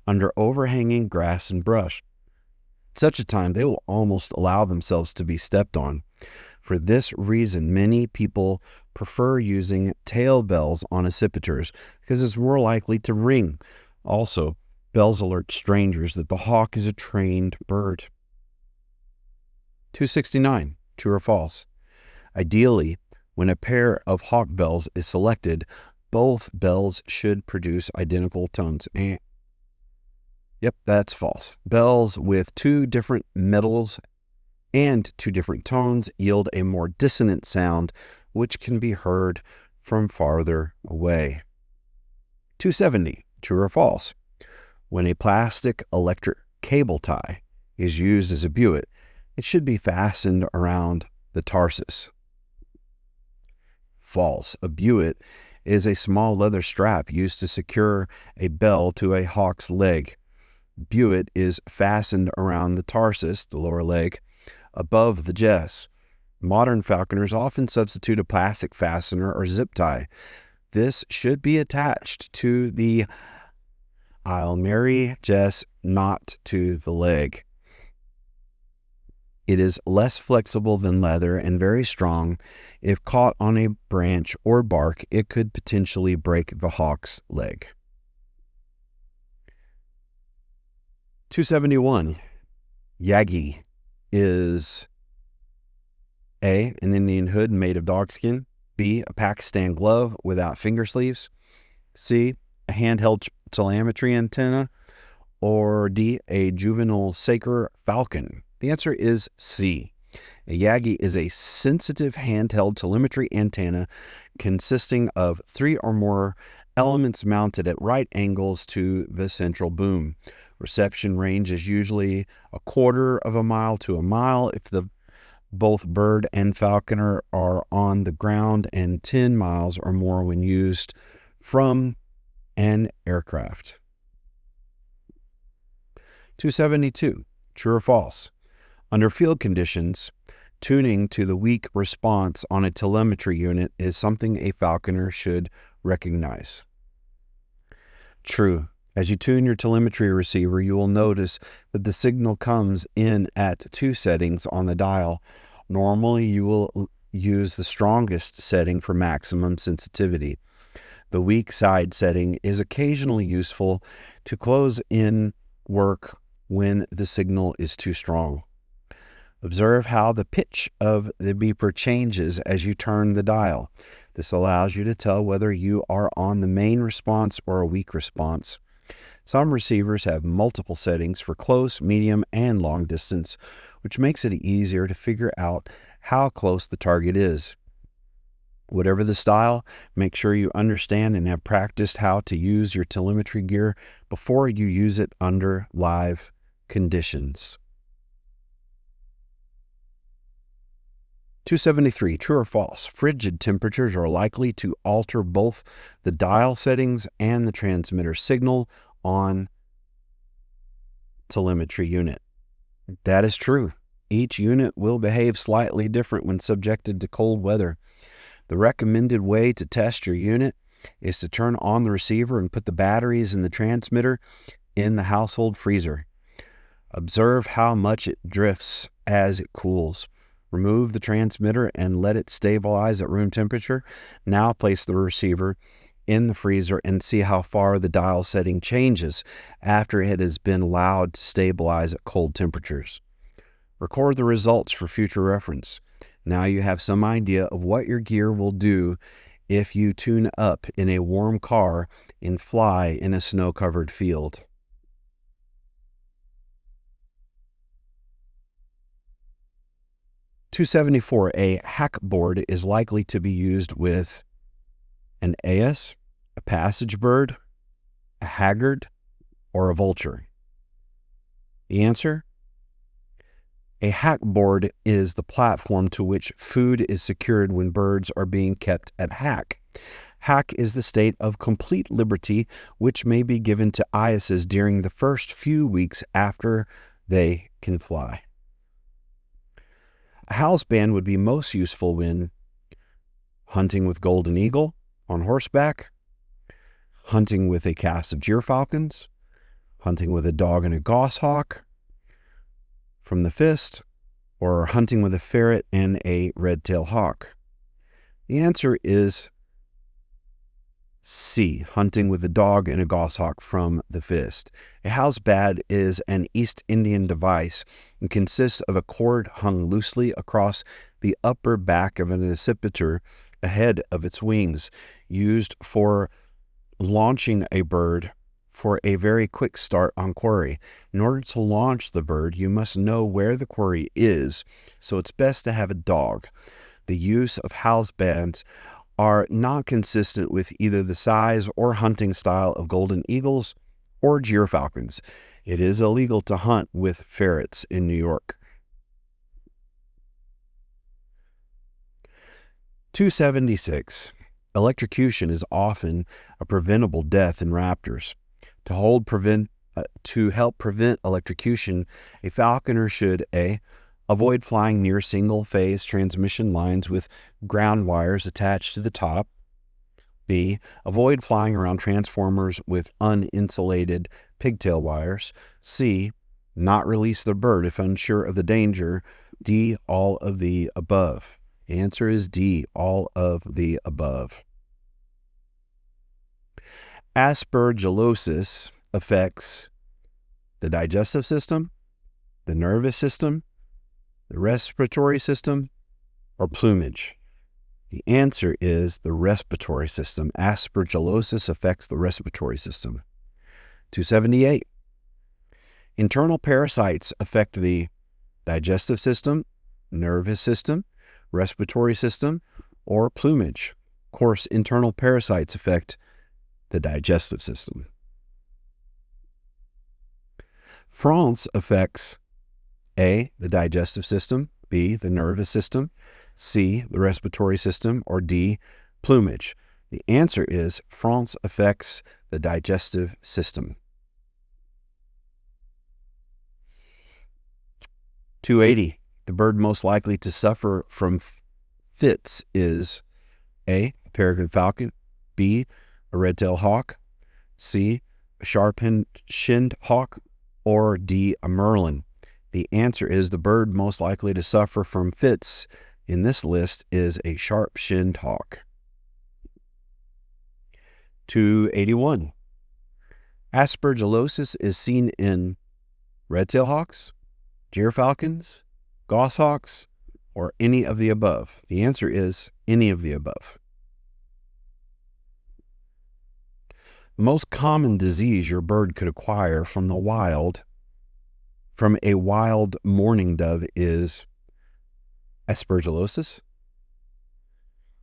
under overhanging grass and brush. At such a time, they will almost allow themselves to be stepped on. For this reason, many people prefer using tail bells on accipiters because it's more likely to ring. Also, bells alert strangers that the hawk is a trained bird. 269. True or false? Ideally, when a pair of hawk bells is selected, both bells should produce identical tones. Yep, that's false. Bells with two different metals and two different tones yield a more dissonant sound, which can be heard from farther away. 270. True or false? When a plastic electric cable tie is used as a buoy, it should be fastened around the tarsus. False. A buoy is a small leather strap used to secure a bell to a hawk's leg. Buoy is fastened around the tarsus, the lower leg, above the jess. Modern falconers often substitute a plastic fastener or zip tie. This should be attached to the I'll jess, not to the leg. It is less flexible than leather and very strong. If caught on a branch or bark, it could potentially break the hawk's leg. 271. Yagi is A, an Indian hood made of dogskin, B, a Pakistan glove without finger sleeves, C, a handheld telemetry antenna, or D, a juvenile Saker falcon. The answer is C. A Yagi is a sensitive handheld telemetry antenna consisting of 3 or more elements mounted at right angles to the central boom. Reception range is usually 1/4 of a mile to a mile if both bird and falconer are on the ground, and 10 miles or more when used from an aircraft. 272. True or false? Under field conditions, tuning to the weak response on a telemetry unit is something a falconer should recognize. True. As you tune your telemetry receiver, you will notice that the signal comes in at 2 settings on the dial. Normally, you will use the strongest setting for maximum sensitivity. The weak side setting is occasionally useful to close in work when the signal is too strong. Observe how the pitch of the beeper changes as you turn the dial. This allows you to tell whether you are on the main response or a weak response. Some receivers have multiple settings for close, medium, and long distance, which makes it easier to figure out how close the target is. Whatever the style, make sure you understand and have practiced how to use your telemetry gear before you use it under live conditions. 273. True or false? Frigid temperatures are likely to alter both the dial settings and the transmitter signal on telemetry unit. That is true. Each unit will behave slightly different when subjected to cold weather. The recommended way to test your unit is to turn on the receiver and put the batteries in the transmitter in the household freezer. Observe how much it drifts as it cools. Remove the transmitter and let it stabilize at room temperature. Now place the receiver in the freezer and see how far the dial setting changes after it has been allowed to stabilize at cold temperatures. Record the results for future reference. Now you have some idea of what your gear will do if you tune up in a warm car and fly in a snow-covered field. .274. A hack board is likely to be used with an AS, a passage bird, a haggard, or a vulture. The answer? A hack board is the platform to which food is secured when birds are being kept at hack. Hack is the state of complete liberty which may be given to eyases during the first few weeks after they can fly. A house band would be most useful when hunting with golden eagle on horseback, hunting with a cast of gyrfalcons, hunting with a dog and a goshawk from the fist, or hunting with a ferret and a red-tailed hawk. The answer is C, hunting with a dog and a goshawk from the fist. A house band is an East Indian device and consists of a cord hung loosely across the upper back of an accipiter ahead of its wings, used for launching a bird for a very quick start on quarry. In order to launch the bird, you must know where the quarry is, so it's best to have a dog. The use of house bands are not consistent with either the size or hunting style of golden eagles or gyrfalcons. It is illegal to hunt with ferrets in New York. 276. Electrocution is often a preventable death in raptors. To help prevent electrocution, a falconer should A. Avoid flying near single-phase transmission lines with ground wires attached to the top. B. Avoid flying around transformers with uninsulated pigtail wires. C. Not release the bird if unsure of the danger. D. All of the above. The answer is D. All of the above. Aspergillosis affects the digestive system, the nervous system, the respiratory system, or plumage. The answer is the respiratory system. Aspergillosis affects the respiratory system. 278. Internal parasites affect the digestive system, nervous system, respiratory system, or plumage. Of course, internal parasites affect the digestive system. France affects A, the digestive system, B, the nervous system, C, the respiratory system, or D, plumage. The answer is France affects the digestive system. 280. The bird most likely to suffer from fits is A, a peregrine falcon, B, a red-tailed hawk, C, a sharp-shinned hawk, or D, a merlin. The answer is the bird most likely to suffer from fits in this list is a sharp-shinned hawk. 281. Aspergillosis is seen in red-tailed hawks, gyrfalcons, goshawks, or any of the above. The answer is any of the above. The most common disease your bird could acquire from a wild mourning dove is aspergillosis.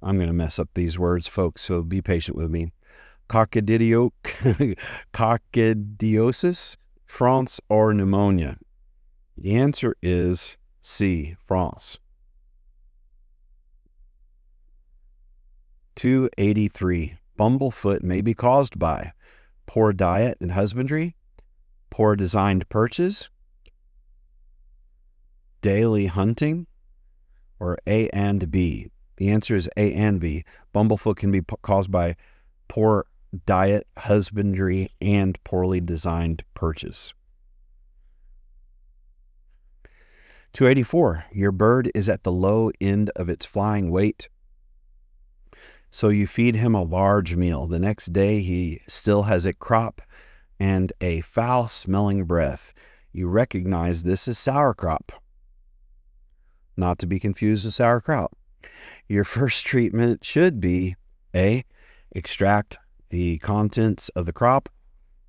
I'm going to mess up these words, folks, so be patient with me. Coccidiosis, France, or pneumonia. The answer is C, France. 283. Bumblefoot may be caused by poor diet and husbandry, poor designed perches, daily hunting, or A and B. The answer is A and B. Bumblefoot can be caused by poor diet, husbandry, and poorly designed perches. 284. Your bird is at the low end of its flying weight, so you feed him a large meal. The next day, he still has a crop and a foul-smelling breath. You recognize this as sauerkraut, not to be confused with sauerkraut. Your first treatment should be A, extract the contents of the crop,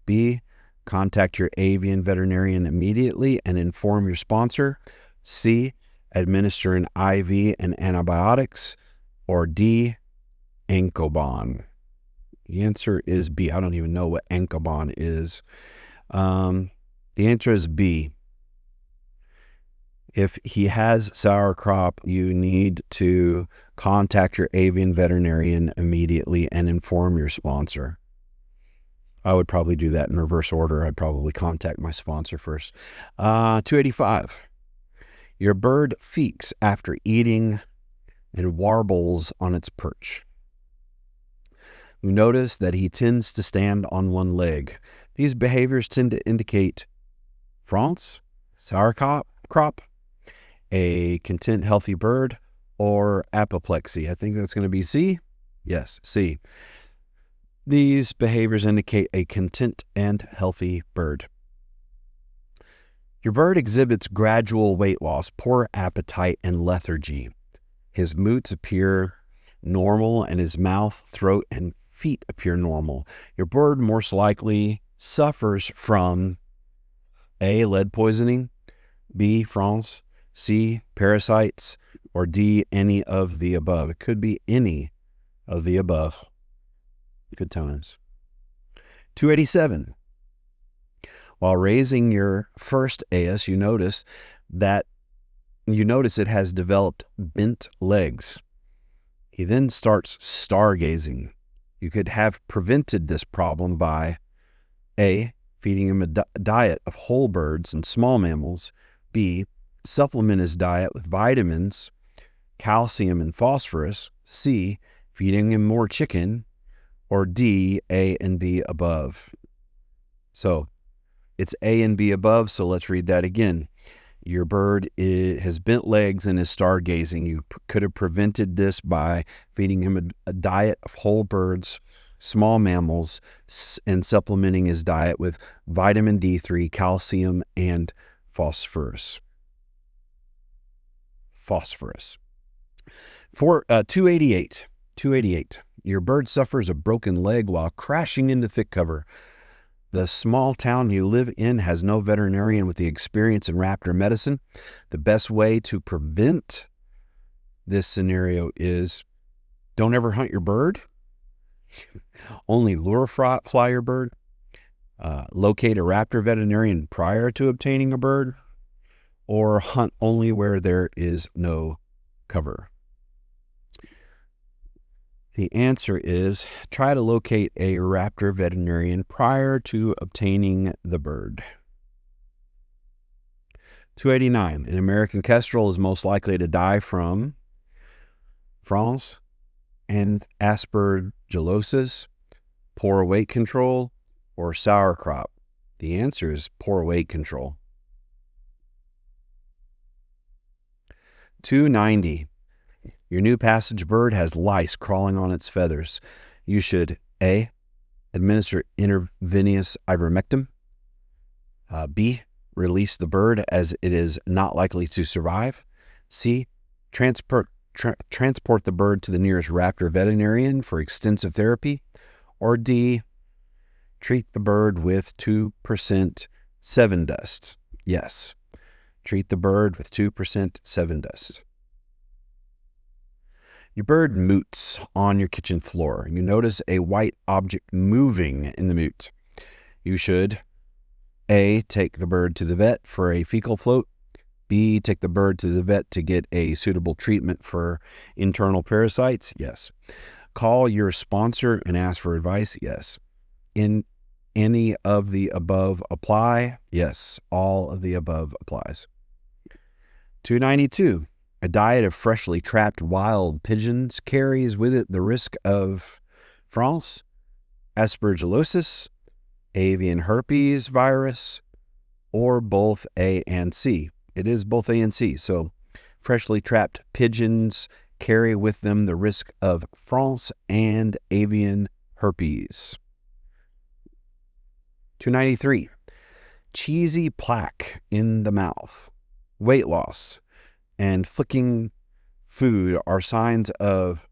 B, contact your avian veterinarian immediately and inform your sponsor, C, administer an IV and antibiotics, or D, Ancobon. The answer is B. I don't even know what Ancobon is. The answer is B. If he has sauerkraut, you need to contact your avian veterinarian immediately and inform your sponsor. I would probably do that in reverse order. I'd probably contact my sponsor first. 285. Your bird feeks after eating and warbles on its perch. You notice that he tends to stand on one leg. These behaviors tend to indicate France, sauerkraut, a content, healthy bird, or apoplexy. I think that's going to be C. Yes, C. These behaviors indicate a content and healthy bird. Your bird exhibits gradual weight loss, poor appetite, and lethargy. His moots appear normal, and his mouth, throat, and feet appear normal. Your bird most likely suffers from A, lead poisoning, B, France, C, parasites, or D, any of the above. It could be any of the above. Good times. 287. While raising your first AS, you notice it has developed bent legs. He then starts stargazing. You could have prevented this problem by A, feeding him a diet of whole birds and small mammals, B, supplement his diet with vitamins, calcium, and phosphorus, C, feeding him more chicken, or D, A and B above. So it's A and B above, so let's read that again. Your bird has bent legs and is stargazing. You could have prevented this by feeding him a diet of whole birds, small mammals, and supplementing his diet with vitamin D3, calcium, and phosphorus. 288. Your bird suffers a broken leg while crashing into thick cover. The small town you live in has no veterinarian with the experience in Raptor medicine. The best way to prevent this scenario is don't ever hunt your bird. Only lure fly your bird. Locate a raptor veterinarian prior to obtaining a bird. Or hunt only where there is no cover. The answer is try to locate a raptor veterinarian prior to obtaining the bird. 289. An American kestrel is most likely to die from France and aspergillosis, poor weight control, or sauerkraut. The answer is poor weight control. 290. Your new passage bird has lice crawling on its feathers. You should A, administer intravenous ivermectin. B, release the bird as it is not likely to survive. C, transport the bird to the nearest raptor veterinarian for extensive therapy. Or D, treat the bird with 2% seven dust. Yes, treat the bird with 2% seven dust. Your bird moots on your kitchen floor. You notice a white object moving in the moot. You should A, take the bird to the vet for a fecal float. B, take the bird to the vet to get a suitable treatment for internal parasites. Yes. Call your sponsor and ask for advice. Yes. In any of the above apply? Yes. All of the above applies. 292. A diet of freshly trapped wild pigeons carries with it the risk of France, aspergillosis, avian herpes virus, or both A and C. It is both A and C. So freshly trapped pigeons carry with them the risk of France and avian herpes. 293. Cheesy plaque in the mouth, weight loss, and flicking food are signs of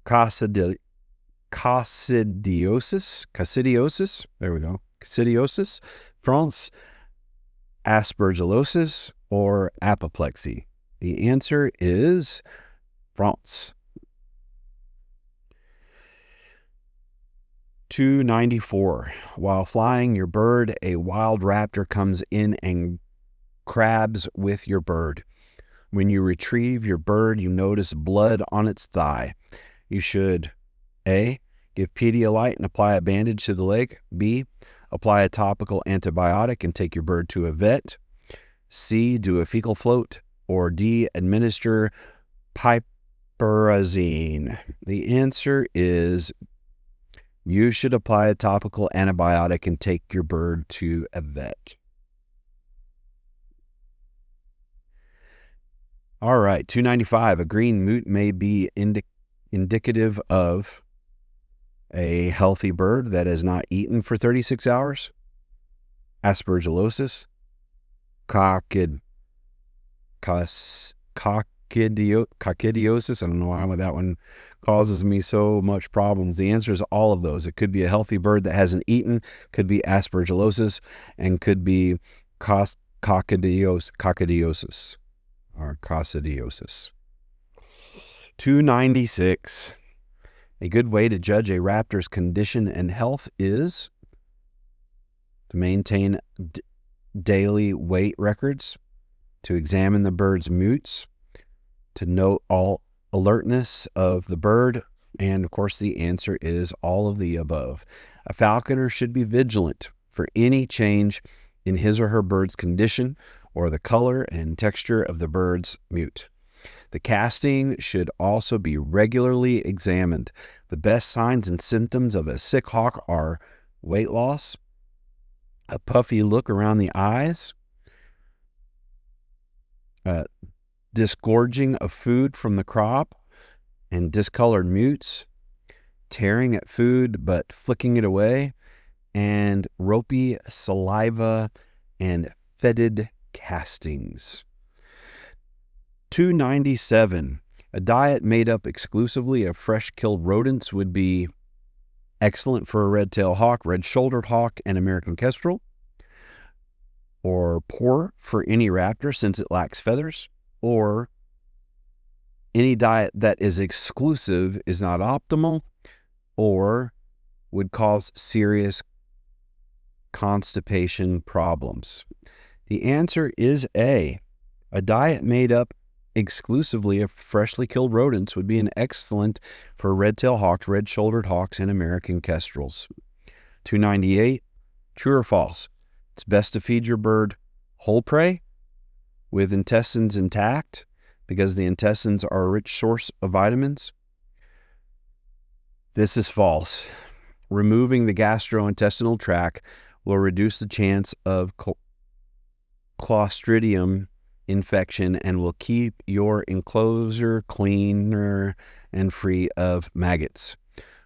coccidiosis. There we go. Coccidiosis, France, aspergillosis, or apoplexy. The answer is France. 294. While flying your bird, a wild raptor comes in and crabs with your bird. When you retrieve your bird, you notice blood on its thigh. You should A, give Pedialyte and apply a bandage to the leg. B, apply a topical antibiotic and take your bird to a vet. C, do a fecal float. Or D, administer piperazine. The answer is you should apply a topical antibiotic and take your bird to a vet. All right, 295. A green moot may be indicative of a healthy bird that has not eaten for 36 hours, aspergillosis, coccidiosis. I don't know why that one causes me so much problems. The answer is all of those. It could be a healthy bird that hasn't eaten, could be aspergillosis, and could be coccidiosis. Or coccidiosis. 296. A good way to judge a raptor's condition and health is to maintain daily weight records, to examine the bird's moots, to note all alertness of the bird, and of course the answer is all of the above. A falconer should be vigilant for any change in his or her bird's condition or the color and texture of the bird's moot. The casting should also be regularly examined. The best signs and symptoms of a sick hawk are weight loss, a puffy look around the eyes, disgorging of food from the crop and discolored moots, tearing at food but flicking it away, and ropey saliva and fetid castings. 297. A diet made up exclusively of fresh-killed rodents would be excellent for a red-tailed hawk, red-shouldered hawk, and American kestrel, or poor for any raptor since it lacks feathers, or any diet that is exclusive is not optimal, or would cause serious constipation problems? The answer is A. A diet made up exclusively of freshly killed rodents would be an excellent for red-tailed hawks, red-shouldered hawks, and American kestrels. 298. True or false? It's best to feed your bird whole prey with intestines intact because the intestines are a rich source of vitamins. This is false. Removing the gastrointestinal tract will reduce the chance of Clostridium infection and will keep your enclosure cleaner and free of maggots.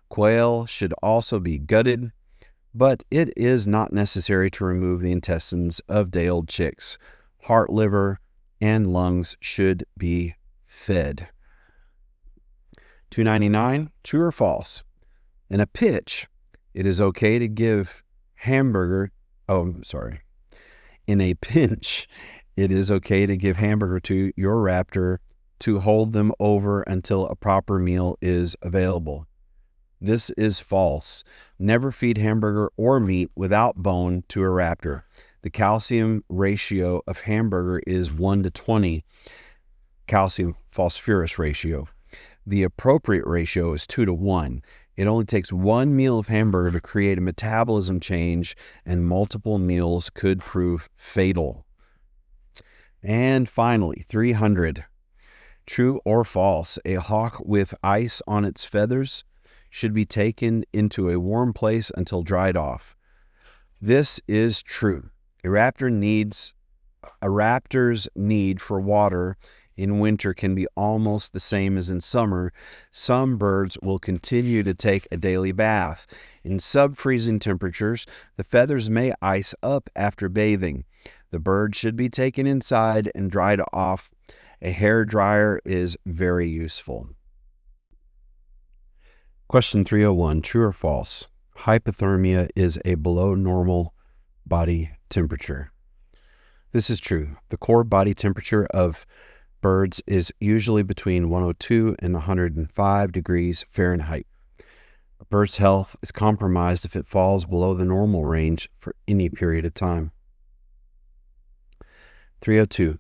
Quail should also be gutted, but it is not necessary to remove the intestines of day-old chicks. Heart, liver, and lungs should be fed. 299, true or false? In a pinch, it is okay to give hamburger to your raptor to hold them over until a proper meal is available. This is false. Never feed hamburger or meat without bone to a raptor. The calcium ratio of hamburger is 1:20, calcium phosphorus ratio. The appropriate ratio is 2:1. It only takes one meal of hamburger to create a metabolism change, and multiple meals could prove fatal. And finally, 300. True or false? A hawk with ice on its feathers should be taken into a warm place until dried off. This is true. A raptor's need for water in winter can be almost the same as in summer. Some birds will continue to take a daily bath. In sub-freezing temperatures, the feathers may ice up after bathing. The bird should be taken inside and dried off. A hair dryer is very useful. Question 301, true or false? Hypothermia is a below normal body temperature. This is true. The core body temperature of birds is usually between 102 and 105 degrees Fahrenheit. A bird's health is compromised if it falls below the normal range for any period of time. 302.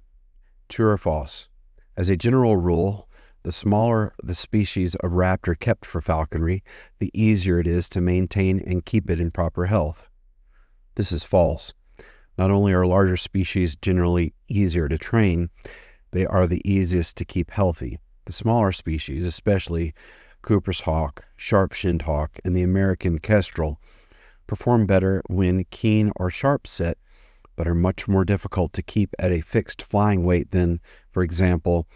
True or false? As a general rule, the smaller the species of raptor kept for falconry, the easier it is to maintain and keep it in proper health. This is false. Not only are larger species generally easier to train, they are the easiest to keep healthy. The smaller species, especially Cooper's hawk, sharp-shinned hawk, and the American kestrel, perform better when keen or sharp set, but are much more difficult to keep at a fixed flying weight than, for example,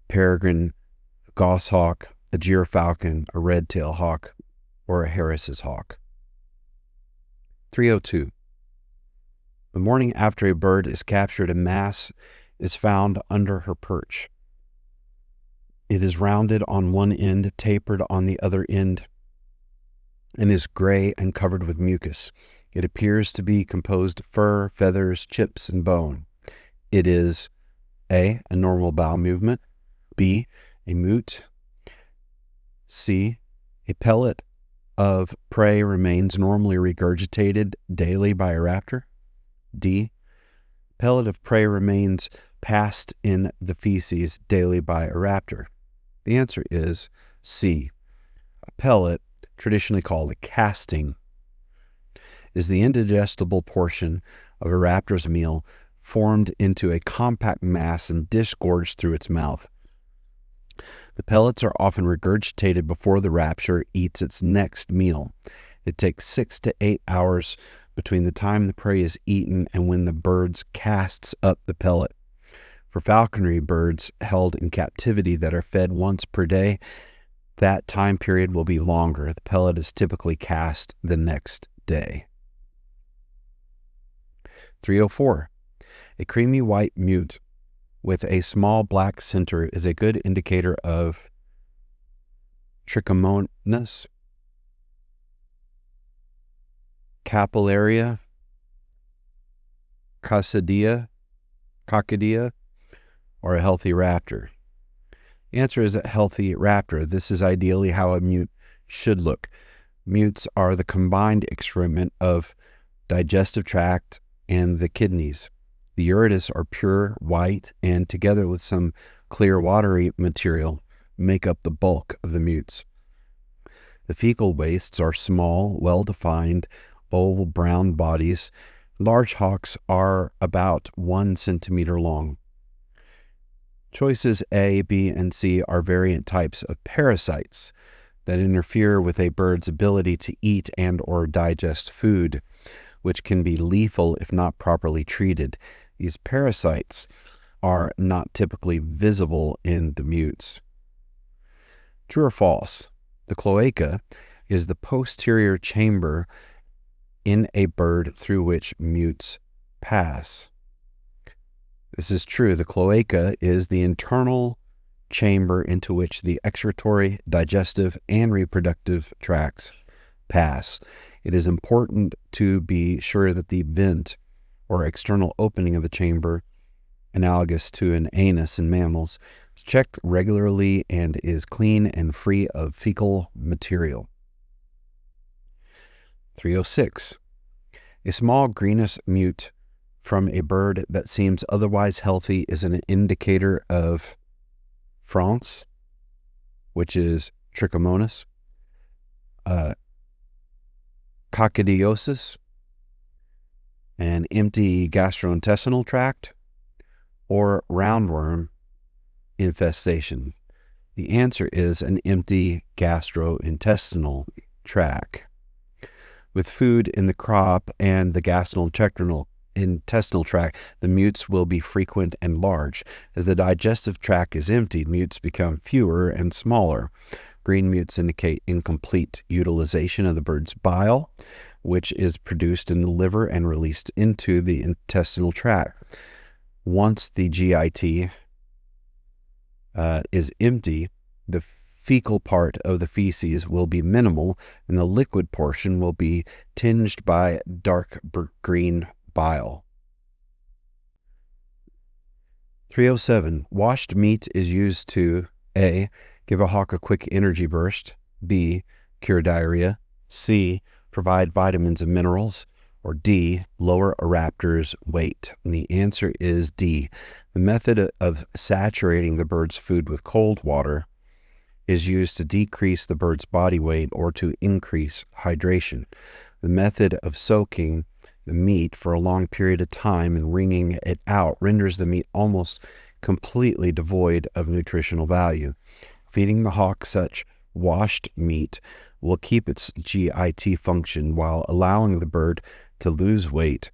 peregrine goshawk, a gyrfalcon, a red-tailed hawk, or a Harris's hawk. 302. The morning after a bird is captured, a mass is found under her perch. It is rounded on one end, tapered on the other end, and is gray and covered with mucus. It appears to be composed of fur, feathers, chips, and bone. It is A, a normal bowel movement, B, a moot, C, a pellet of prey remains normally regurgitated daily by a raptor, D, pellet of prey remains passed in the feces daily by a raptor. The answer is C. A pellet, traditionally called a casting, is the indigestible portion of a raptor's meal formed into a compact mass and disgorged through its mouth. The pellets are often regurgitated before the raptor eats its next meal. It takes 6 to 8 hours between the time the prey is eaten and when the bird casts up the pellet. For falconry birds held in captivity that are fed once per day, that time period will be longer. The pellet is typically cast the next day. 304. A creamy white mute with a small black center is a good indicator of trichomonas, capillaria, coccidia, or a healthy raptor. The answer is a healthy raptor. This is ideally how a mute should look. Mutes are the combined excrement of digestive tract and the kidneys. The ureter are pure white and, together with some clear watery material, make up the bulk of the mutes. The fecal wastes are small, well-defined, oval brown bodies. Large hawks are about 1 centimeter long. Choices A, B, and C are variant types of parasites that interfere with a bird's ability to eat and or digest food, which can be lethal if not properly treated. These parasites are not typically visible in the mutes. True or false? The cloaca is the posterior chamber in a bird through which mutes pass. This is true. The cloaca is the internal chamber into which the excretory, digestive, and reproductive tracts pass. It is important to be sure that the vent or external opening of the chamber, analogous to an anus in mammals, is checked regularly and is clean and free of fecal material. 306. A small greenish mute from a bird that seems otherwise healthy is an indicator of France, which is trichomonas, coccidiosis, an empty gastrointestinal tract, or roundworm infestation. The answer is an empty gastrointestinal tract. With food in the crop and the gastrointestinal tract, the mutes will be frequent and large. As the digestive tract is emptied, mutes become fewer and smaller. Green mutes indicate incomplete utilization of the bird's bile, which is produced in the liver and released into the intestinal tract. Once the GIT is empty, the fecal part of the feces will be minimal, and the liquid portion will be tinged by dark green bile. 307. Washed meat is used to A. Give a hawk a quick energy burst, B. Cure diarrhea, C. Provide vitamins and minerals, or D. Lower a raptor's weight. And the answer is D. The method of saturating the bird's food with cold water is used to decrease the bird's body weight or to increase hydration. The method of soaking the meat for a long period of time and wringing it out renders the meat almost completely devoid of nutritional value. Feeding the hawk such washed meat will keep its GIT function while allowing the bird to lose weight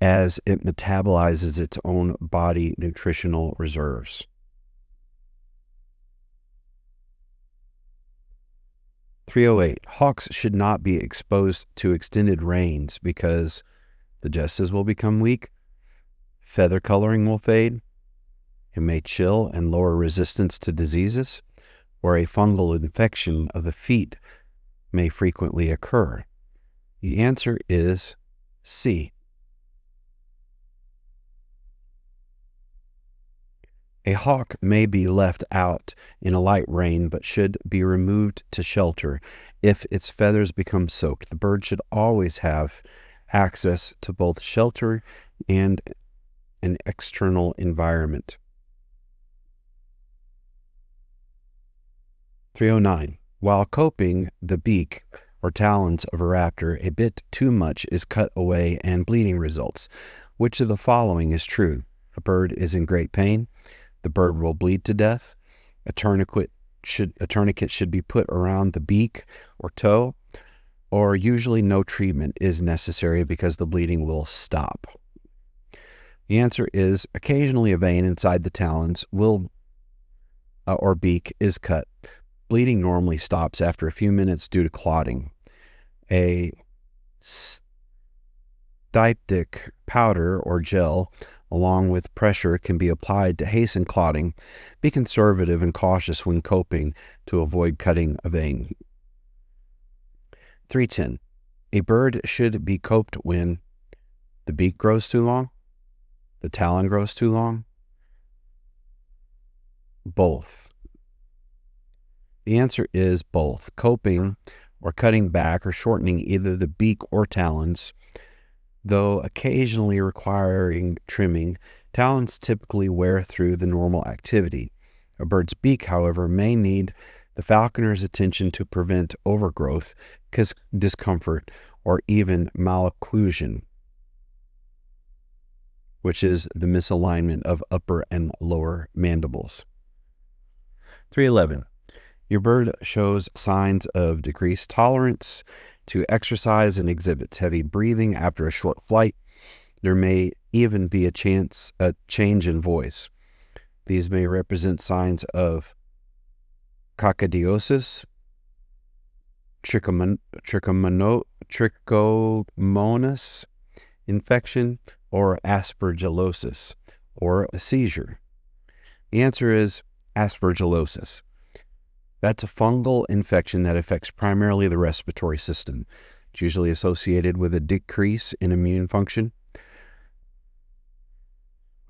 as it metabolizes its own body nutritional reserves. 308. Hawks should not be exposed to extended rains because the justice will become weak, feather coloring will fade, it may chill and lower resistance to diseases, or a fungal infection of the feet may frequently occur. The answer is C. A hawk may be left out in a light rain, but should be removed to shelter if its feathers become soaked. The bird should always have access to both shelter and an external environment. 309. While coping the beak or talons of a raptor, a bit too much is cut away and bleeding results. Which of the following is true? A bird is in great pain. The bird will bleed to death. A tourniquet should be put around the beak or toe, or usually no treatment is necessary because the bleeding will stop. The answer is occasionally a vein inside the talons or beak is cut. Bleeding normally stops after a few minutes due to clotting. A styptic powder or gel along with pressure can be applied to hasten clotting. Be conservative and cautious when coping to avoid cutting a vein. 310. A bird should be coped when the beak grows too long, the talon grows too long, both. The answer is both. Coping or cutting back or shortening either the beak or talons, though occasionally requiring trimming. Talons typically wear through the normal activity. A bird's beak, however, may need the falconer's attention to prevent overgrowth, discomfort, or even malocclusion, which is the misalignment of upper and lower mandibles. 311. Your bird shows signs of decreased tolerance to exercise and exhibits heavy breathing after a short flight. There may even be a change in voice. These may represent signs of coccidiosis, trichomonas infection, or aspergillosis, or a seizure. The answer is aspergillosis. That's a fungal infection that affects primarily the respiratory system. It's usually associated with a decrease in immune function.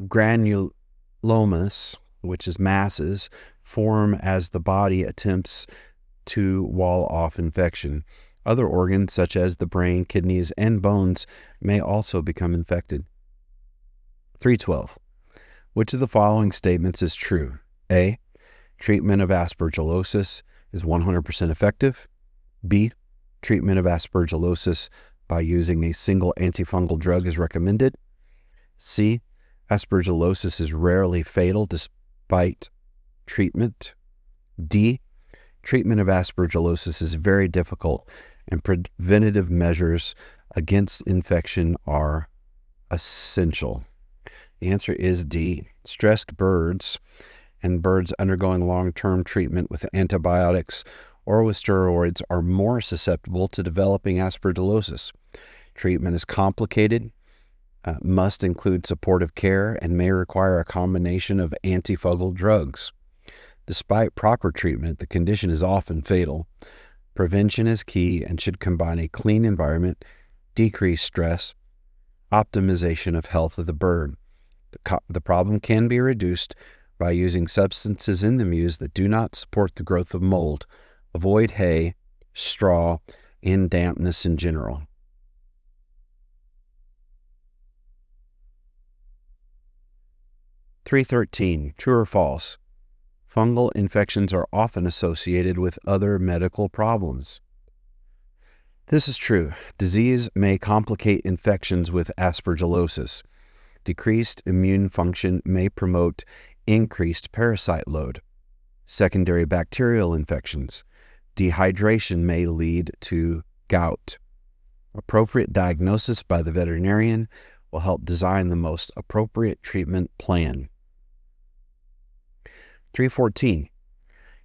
Granulomas, which is masses, form as the body attempts to wall off infection. Other organs, such as the brain, kidneys, and bones, may also become infected. 312. Which of the following statements is true? A. Treatment of aspergillosis is 100% effective. B. Treatment of aspergillosis by using a single antifungal drug is recommended. C. Aspergillosis is rarely fatal despite treatment. D. Treatment of aspergillosis is very difficult and preventative measures against infection are essential. The answer is D. Stressed birds and birds undergoing long-term treatment with antibiotics or with steroids are more susceptible to developing aspergillosis. Treatment is complicated, must include supportive care, and may require a combination of antifungal drugs. Despite proper treatment, the condition is often fatal. Prevention is key and should combine a clean environment, decreased stress, optimization of health of the bird. The problem can be reduced by using substances in the mews that do not support the growth of mold. Avoid hay, straw, and dampness in general. (313) True or false? Fungal infections are often associated with other medical problems. This is true. Disease may complicate infections with aspergillosis. Decreased immune function may promote increased parasite load. Secondary bacterial infections. Dehydration may lead to gout. Appropriate diagnosis by the veterinarian will help design the most appropriate treatment plan. 314.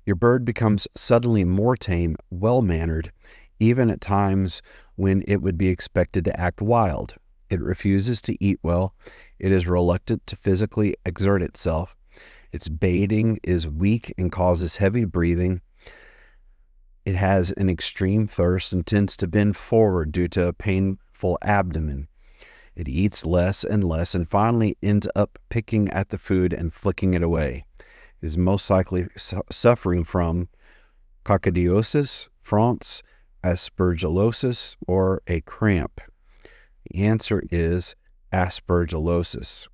Your bird becomes suddenly more tame, well-mannered, even at times when it would be expected to act wild. It refuses to eat well. It is reluctant to physically exert itself. Its baiting is weak and causes heavy breathing. It has an extreme thirst and tends to bend forward due to a painful abdomen. It eats less and less and finally ends up picking at the food and flicking it away. It is most likely suffering from coccidiosis, France, aspergillosis, or a cramp. The answer is aspergillosis.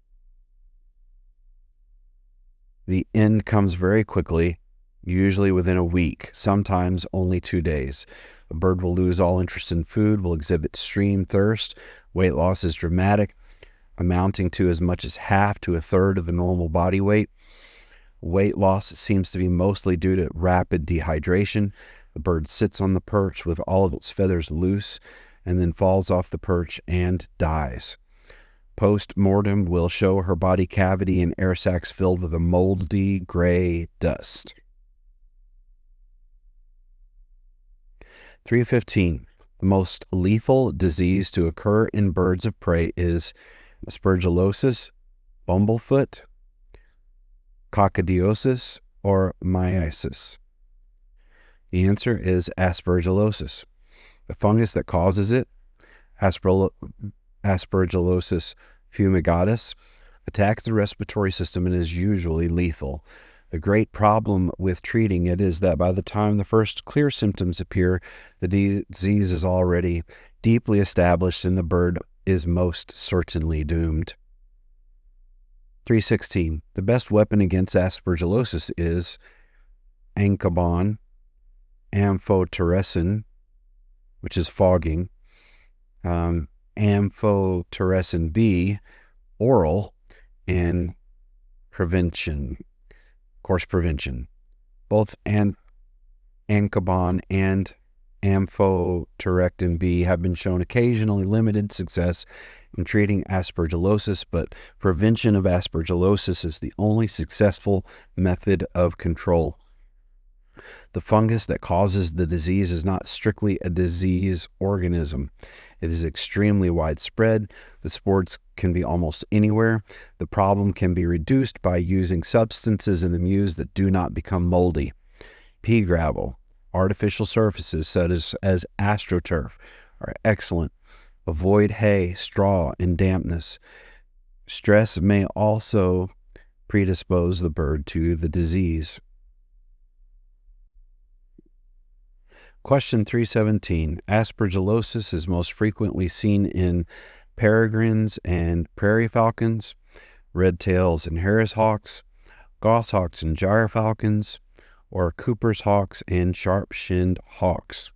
The end comes very quickly, usually within a week, sometimes only 2 days. A bird will lose all interest in food, will exhibit extreme thirst. Weight loss is dramatic, amounting to as much as half to a third of the normal body weight. Weight loss seems to be mostly due to rapid dehydration. The bird sits on the perch with all of its feathers loose and then falls off the perch and dies. Post-mortem will show her body cavity and air sacs filled with a moldy gray dust. 315. The most lethal disease to occur in birds of prey is aspergillosis, bumblefoot, coccidiosis, or myiasis. The answer is aspergillosis. The fungus that causes it, Aspergillosis fumigatus, attacks the respiratory system and is usually lethal. The great problem with treating it is that by the time the first clear symptoms appear, the disease is already deeply established and the bird is most certainly doomed. 316. The best weapon against aspergillosis is Ancabon, amphotericin, which is fogging, amphotericin B, oral, and prevention. Course prevention. Both Ancabon and amphotericin B have been shown occasionally limited success in treating aspergillosis, but prevention of aspergillosis is the only successful method of control. The fungus that causes the disease is not strictly a disease organism. It is extremely widespread. The spores can be almost anywhere. The problem can be reduced by using substances in the mews that do not become moldy. Pea gravel, artificial surfaces such as astroturf are excellent. Avoid hay, straw, and dampness. Stress may also predispose the bird to the disease. Question 317. Aspergillosis is most frequently seen in peregrines and prairie falcons, red-tails and Harris hawks, goshawks and gyrfalcons, or Cooper's hawks and sharp-shinned hawks.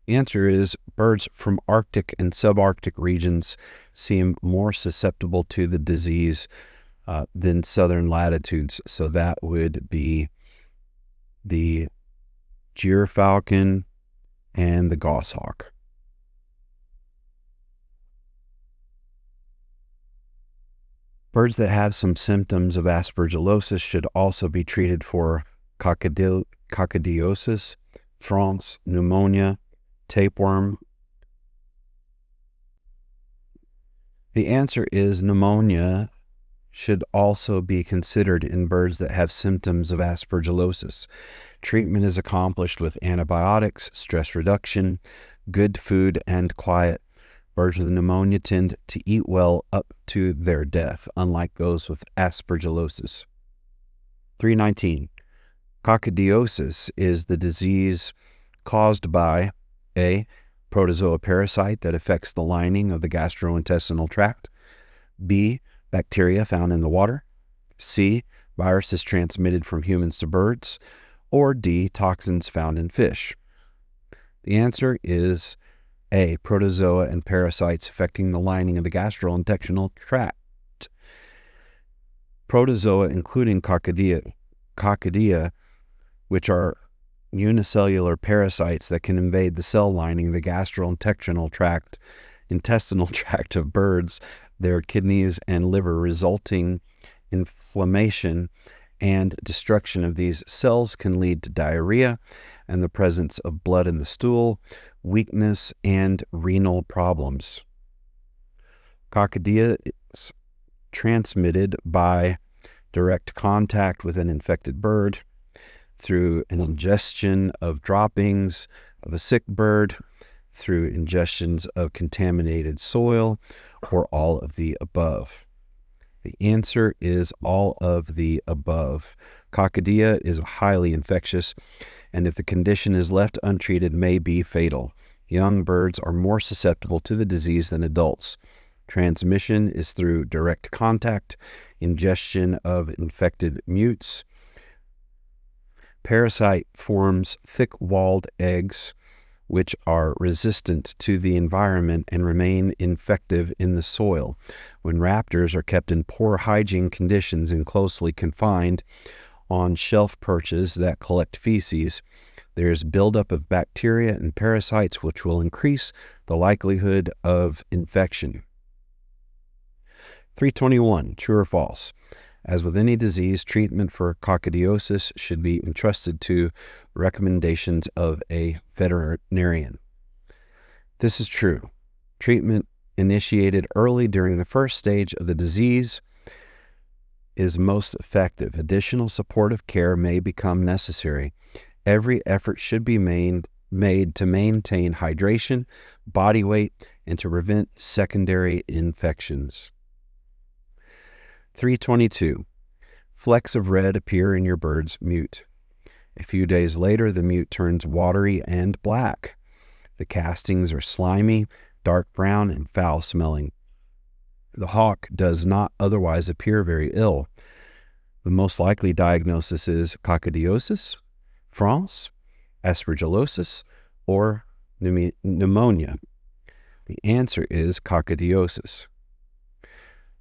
The answer is birds from Arctic and subarctic regions seem more susceptible to the disease than southern latitudes. So that would be the gyrfalcon and the goshawk. Birds that have some symptoms of aspergillosis should also be treated for coccidiosis, France, pneumonia, tapeworm. The answer is pneumonia should also be considered in birds that have symptoms of aspergillosis. Treatment is accomplished with antibiotics, stress reduction, good food, and quiet. Birds with pneumonia tend to eat well up to their death, unlike those with aspergillosis. 319. Coccidiosis is the disease caused by A. Protozoa parasite that affects the lining of the gastrointestinal tract. B. Bacteria found in the water. C. Viruses transmitted from humans to birds. Or D. Toxins found in fish. The answer is A. Protozoa and parasites affecting the lining of the gastrointestinal tract. Protozoa, including coccidia, which are unicellular parasites that can invade the cell lining of the gastrointestinal tract of birds, their kidneys and liver, resulting inflammation and destruction of these cells can lead to diarrhea and the presence of blood in the stool, weakness, and renal problems. Coccidia is transmitted by direct contact with an infected bird, through an ingestion of droppings of a sick bird, through ingestions of contaminated soil, or all of the above. The answer is all of the above. Coccidia is highly infectious, and if the condition is left untreated, may be fatal. Young birds are more susceptible to the disease than adults. Transmission is through direct contact, ingestion of infected mutes. Parasite forms thick-walled eggs, which are resistant to the environment and remain infective in the soil. When raptors are kept in poor hygiene conditions and closely confined on shelf perches that collect feces, there is buildup of bacteria and parasites which will increase the likelihood of infection. 321. True or false? As with any disease, treatment for coccidiosis should be entrusted to recommendations of a veterinarian. This is true. Treatment initiated early during the first stage of the disease is most effective. Additional supportive care may become necessary. Every effort should be made to maintain hydration, body weight, and to prevent secondary infections. 322. Flecks of red appear in your bird's mute. A few days later, the mute turns watery and black. The castings are slimy, dark brown, and foul-smelling. The hawk does not otherwise appear very ill. The most likely diagnosis is coccidiosis, France, aspergillosis, or pneumonia. The answer is coccidiosis.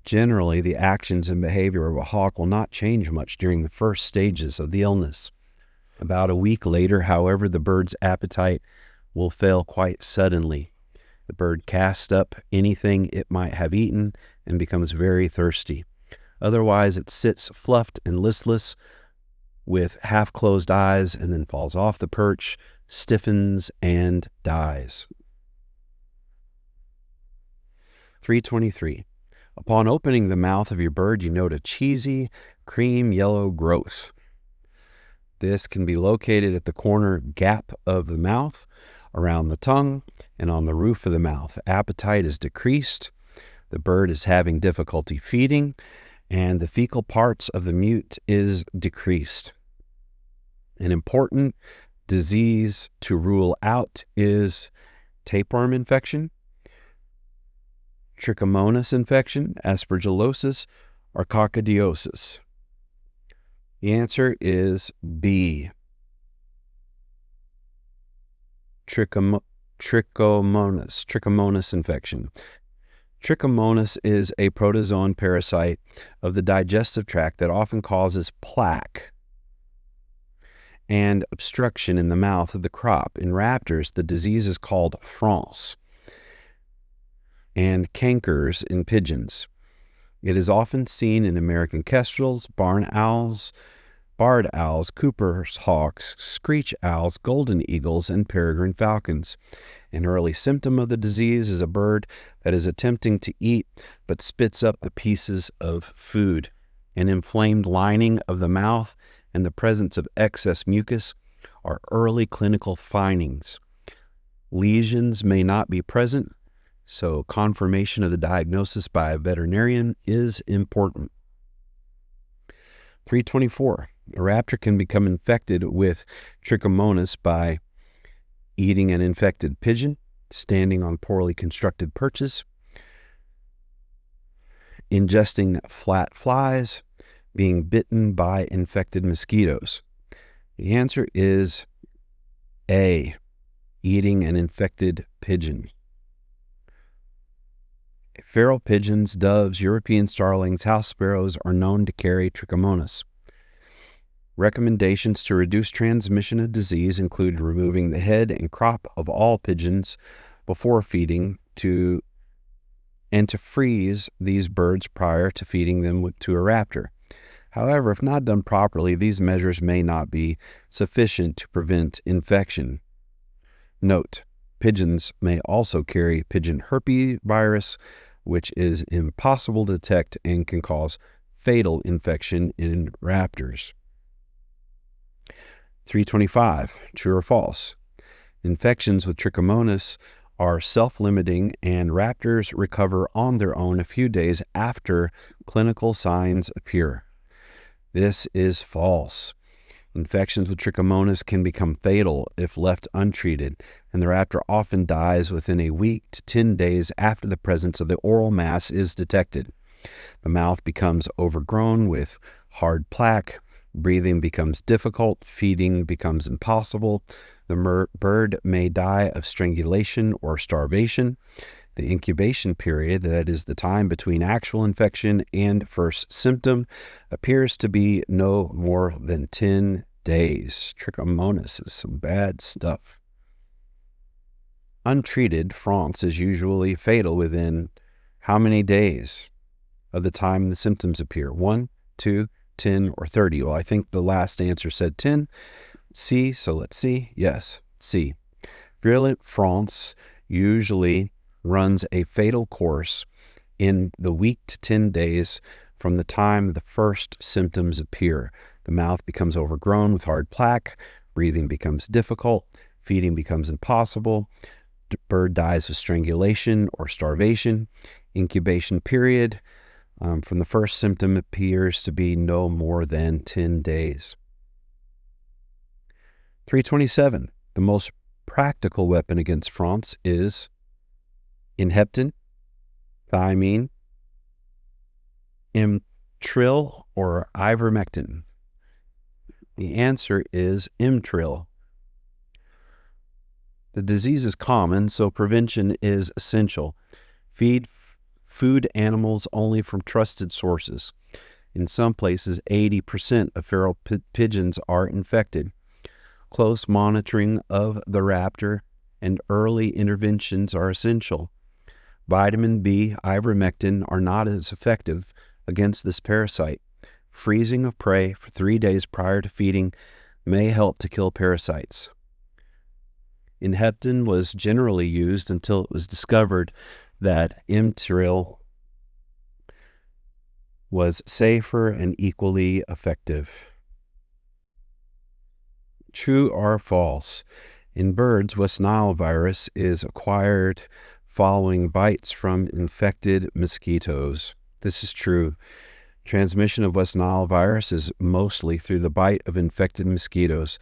Generally, the actions and behavior of a hawk will not change much during the first stages of the illness. About a week later, however, the bird's appetite will fail quite suddenly. The bird casts up anything it might have eaten and becomes very thirsty. Otherwise, it sits fluffed and listless with half-closed eyes and then falls off the perch, stiffens, and dies. 323. Upon opening the mouth of your bird, you note a cheesy, cream yellow growth. This can be located at the corner gap of the mouth, around the tongue, and on the roof of the mouth. Appetite is decreased. The bird is having difficulty feeding, and the fecal parts of the mute is decreased. An important disease to rule out is tapeworm infection, trichomonas infection, aspergillosis, or coccidiosis. The answer is B. Trichomonas infection. Trichomonas is a protozoan parasite of the digestive tract that often causes plaque and obstruction in the mouth of the crop. In raptors, the disease is called France, and cankers in pigeons. It is often seen in American kestrels, barn owls, barred owls, Cooper's hawks, screech owls, golden eagles, and peregrine falcons. An early symptom of the disease is a bird that is attempting to eat but spits up the pieces of food. An inflamed lining of the mouth and the presence of excess mucus are early clinical findings. Lesions may not be present, so confirmation of the diagnosis by a veterinarian is important. 324. A raptor can become infected with trichomonas by eating an infected pigeon, standing on poorly constructed perches, ingesting flat flies, being bitten by infected mosquitoes. The answer is A, eating an infected pigeon. Feral pigeons, doves, European starlings, house sparrows are known to carry trichomonas. Recommendations to reduce transmission of disease include removing the head and crop of all pigeons before feeding and to freeze these birds prior to feeding them to a raptor. However, if not done properly, these measures may not be sufficient to prevent infection. Note, pigeons may also carry pigeon herpesvirus, which is impossible to detect and can cause fatal infection in raptors. 325. True or false? Infections with trichomonas are self-limiting, and raptors recover on their own a few days after clinical signs appear. This is false. Infections with trichomonas can become fatal if left untreated, and the raptor often dies within a week to 10 days after the presence of the oral mass is detected. The mouth becomes overgrown with hard plaque, breathing becomes difficult, feeding becomes impossible. The bird may die of strangulation or starvation. The incubation period, that is the time between actual infection and first symptom, appears to be no more than 10 days. Trichomonas is some bad stuff. Untreated, France is usually fatal within how many days of the time the symptoms appear? 1, 2, 10, or 30? Well, I think the last answer said 10. C, so let's see. Yes, C. Virulent France usually runs a fatal course in the week to 10 days from the time the first symptoms appear. The mouth becomes overgrown with hard plaque, breathing becomes difficult, feeding becomes impossible, the bird dies of strangulation or starvation, incubation period from the first symptom appears to be no more than 10 days. 327. The most practical weapon against fronts is inheptin, thiamine, Imtril, or ivermectin. The answer is Imtril. The disease is common, so prevention is essential. Feed food animals only from trusted sources. In some places, 80% of feral pigeons are infected. Close monitoring of the Raptor and early interventions are essential. Vitamin B, ivermectin are not as effective against this parasite. Freezing of prey for 3 days prior to feeding may help to kill parasites. Inheptin was generally used until it was discovered that Imtril was safer and equally effective. True or false? In birds, West Nile virus is acquired following bites from infected mosquitoes. This is true. Transmission of West Nile virus is mostly through the bite of infected mosquitoes.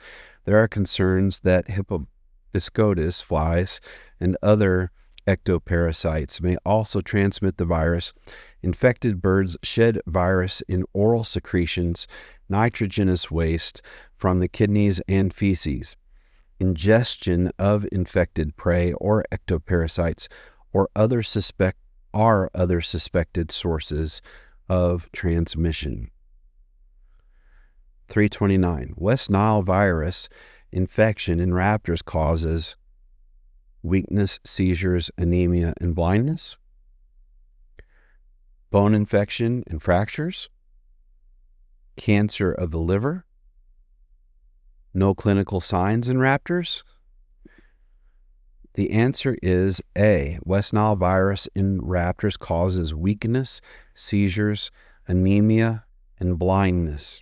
There are concerns that Hippopiscotis flies and other ectoparasites may also transmit the virus. Infected birds shed virus in oral secretions, nitrogenous waste from the kidneys and feces. Ingestion of infected prey or ectoparasites or other suspected sources of transmission. 329. West Nile virus infection in raptors causes weakness, seizures, anemia, and blindness, bone infection and fractures, cancer of the liver, no clinical signs in raptors. The answer is A. West Nile virus in raptors causes weakness, seizures, anemia, and blindness.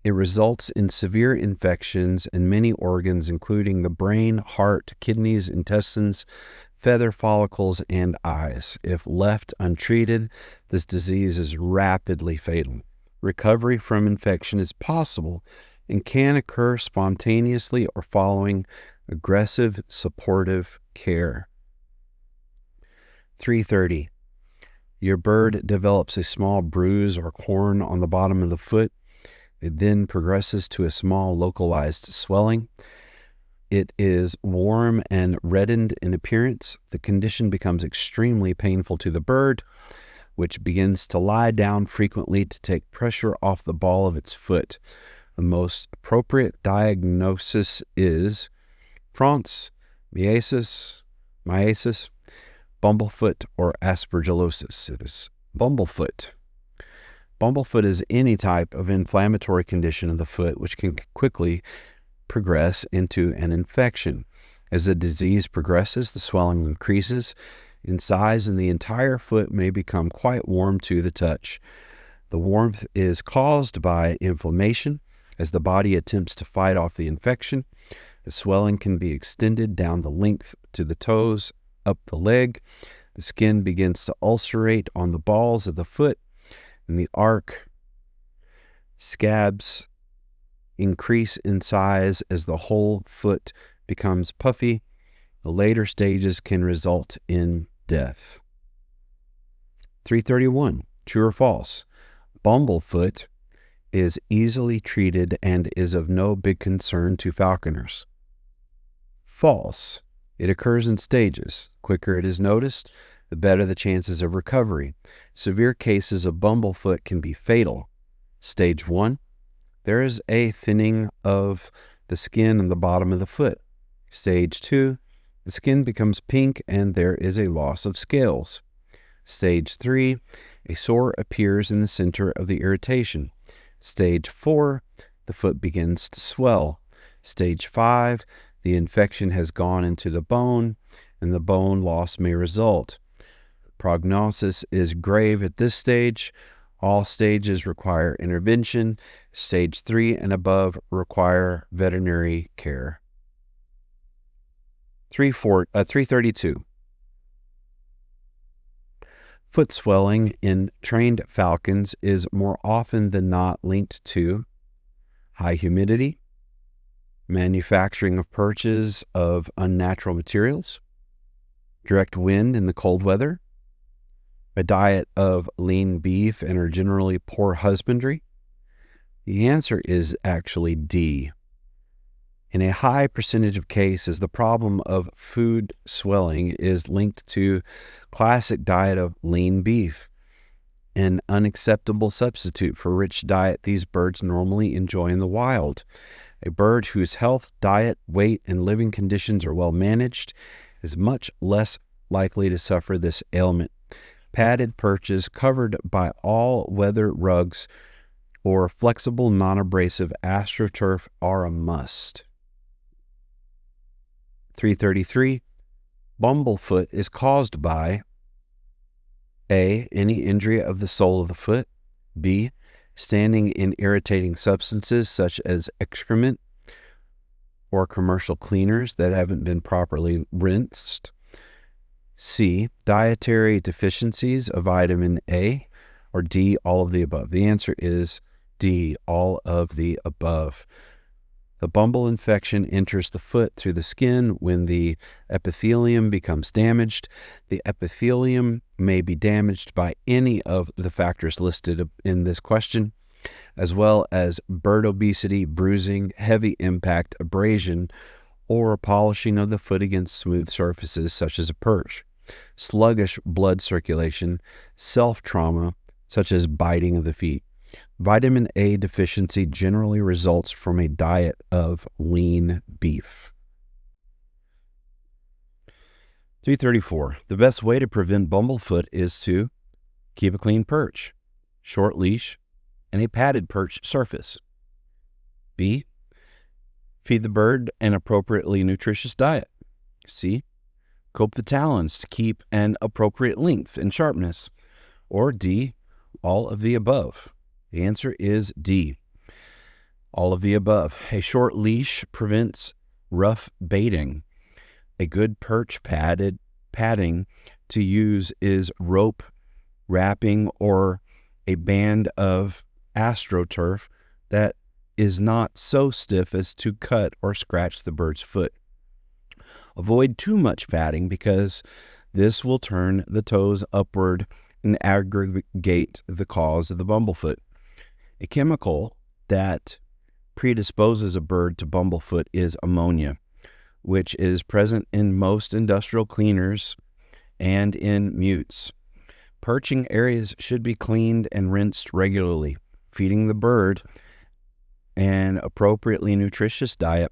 It results in severe infections in many organs, including the brain, heart, kidneys, intestines, feather follicles, and eyes. If left untreated, this disease is rapidly fatal. Recovery from infection is possible and can occur spontaneously or following aggressive supportive care. 330. Your bird develops a small bruise or corn on the bottom of the foot. It then progresses to a small localized swelling. It is warm and reddened in appearance. The condition becomes extremely painful to the bird, which begins to lie down frequently to take pressure off the ball of its foot. The most appropriate diagnosis is fronts, myiasis, bumblefoot, or aspergillosis. It is bumblefoot. Bumblefoot is any type of inflammatory condition of the foot which can quickly progress into an infection. As the disease progresses, the swelling increases in size and the entire foot may become quite warm to the touch. The warmth is caused by inflammation as the body attempts to fight off the infection. The swelling can be extended down the length to the toes, up the leg. The skin begins to ulcerate on the balls of the foot, and the arc scabs increase in size as the whole foot becomes puffy. The later stages can result in death. 331. True or false? Bumblefoot is easily treated and is of no big concern to falconers. False. It occurs in stages. The quicker it is noticed, the better the chances of recovery. Severe cases of bumblefoot can be fatal. Stage 1. There is a thinning of the skin on the bottom of the foot. Stage 2. The skin becomes pink and there is a loss of scales. Stage 3. A sore appears in the center of the irritation. Stage 4. The foot begins to swell. Stage 5. The infection has gone into the bone and the bone loss may result. Prognosis is grave at this stage. All stages require intervention. Stage 3 and above require veterinary care. 332. Foot swelling in trained falcons is more often than not linked to high humidity, manufacturing of perches of unnatural materials, direct wind in the cold weather, a diet of lean beef, and are generally poor husbandry. The answer is actually D. In a high percentage of cases, the problem of food swelling is linked to classic diet of lean beef, an unacceptable substitute for rich diet these birds normally enjoy in the wild. A bird whose health, diet, weight, and living conditions are well managed is much less likely to suffer this ailment. Padded perches covered by all-weather rugs or flexible, non-abrasive AstroTurf are a must. 333. Bumblefoot is caused by A. Any injury of the sole of the foot. B. Standing in irritating substances such as excrement or commercial cleaners that haven't been properly rinsed. C. Dietary deficiencies of vitamin A. Or D. All of the above. The answer is D. All of the above. The bumble infection enters the foot through the skin when the epithelium becomes damaged. The epithelium may be damaged by any of the factors listed in this question, as well as bird obesity, bruising, heavy impact, abrasion, or polishing of the foot against smooth surfaces such as a perch, sluggish blood circulation, self-trauma such as biting of the feet. Vitamin A deficiency generally results from a diet of lean beef. 334. The best way to prevent bumblefoot is to keep a clean perch, short leash, and a padded perch surface. B. Feed the bird an appropriately nutritious diet. C. Cope the talons to keep an appropriate length and sharpness. Or D. All of the above. The answer is D. All of the above. A short leash prevents rough baiting. A good perch padding to use is rope wrapping or a band of AstroTurf that is not so stiff as to cut or scratch the bird's foot. Avoid too much padding because this will turn the toes upward and aggravate the cause of the bumblefoot. A chemical that predisposes a bird to bumblefoot is ammonia, which is present in most industrial cleaners and in mutes. Perching areas should be cleaned and rinsed regularly. Feeding the bird an appropriately nutritious diet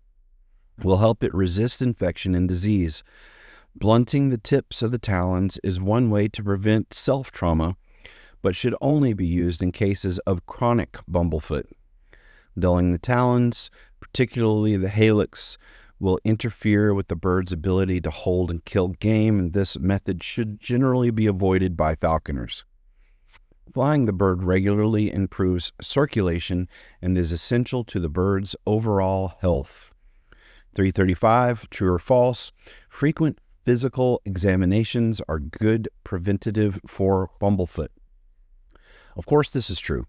will help it resist infection and disease. Blunting the tips of the talons is one way to prevent self-trauma, but should only be used in cases of chronic bumblefoot. Dulling the talons, particularly the hallux, will interfere with the bird's ability to hold and kill game, and this method should generally be avoided by falconers. Flying the bird regularly improves circulation and is essential to the bird's overall health. 335, true or false? Frequent physical examinations are good preventative for bumblefoot. Of course, this is true.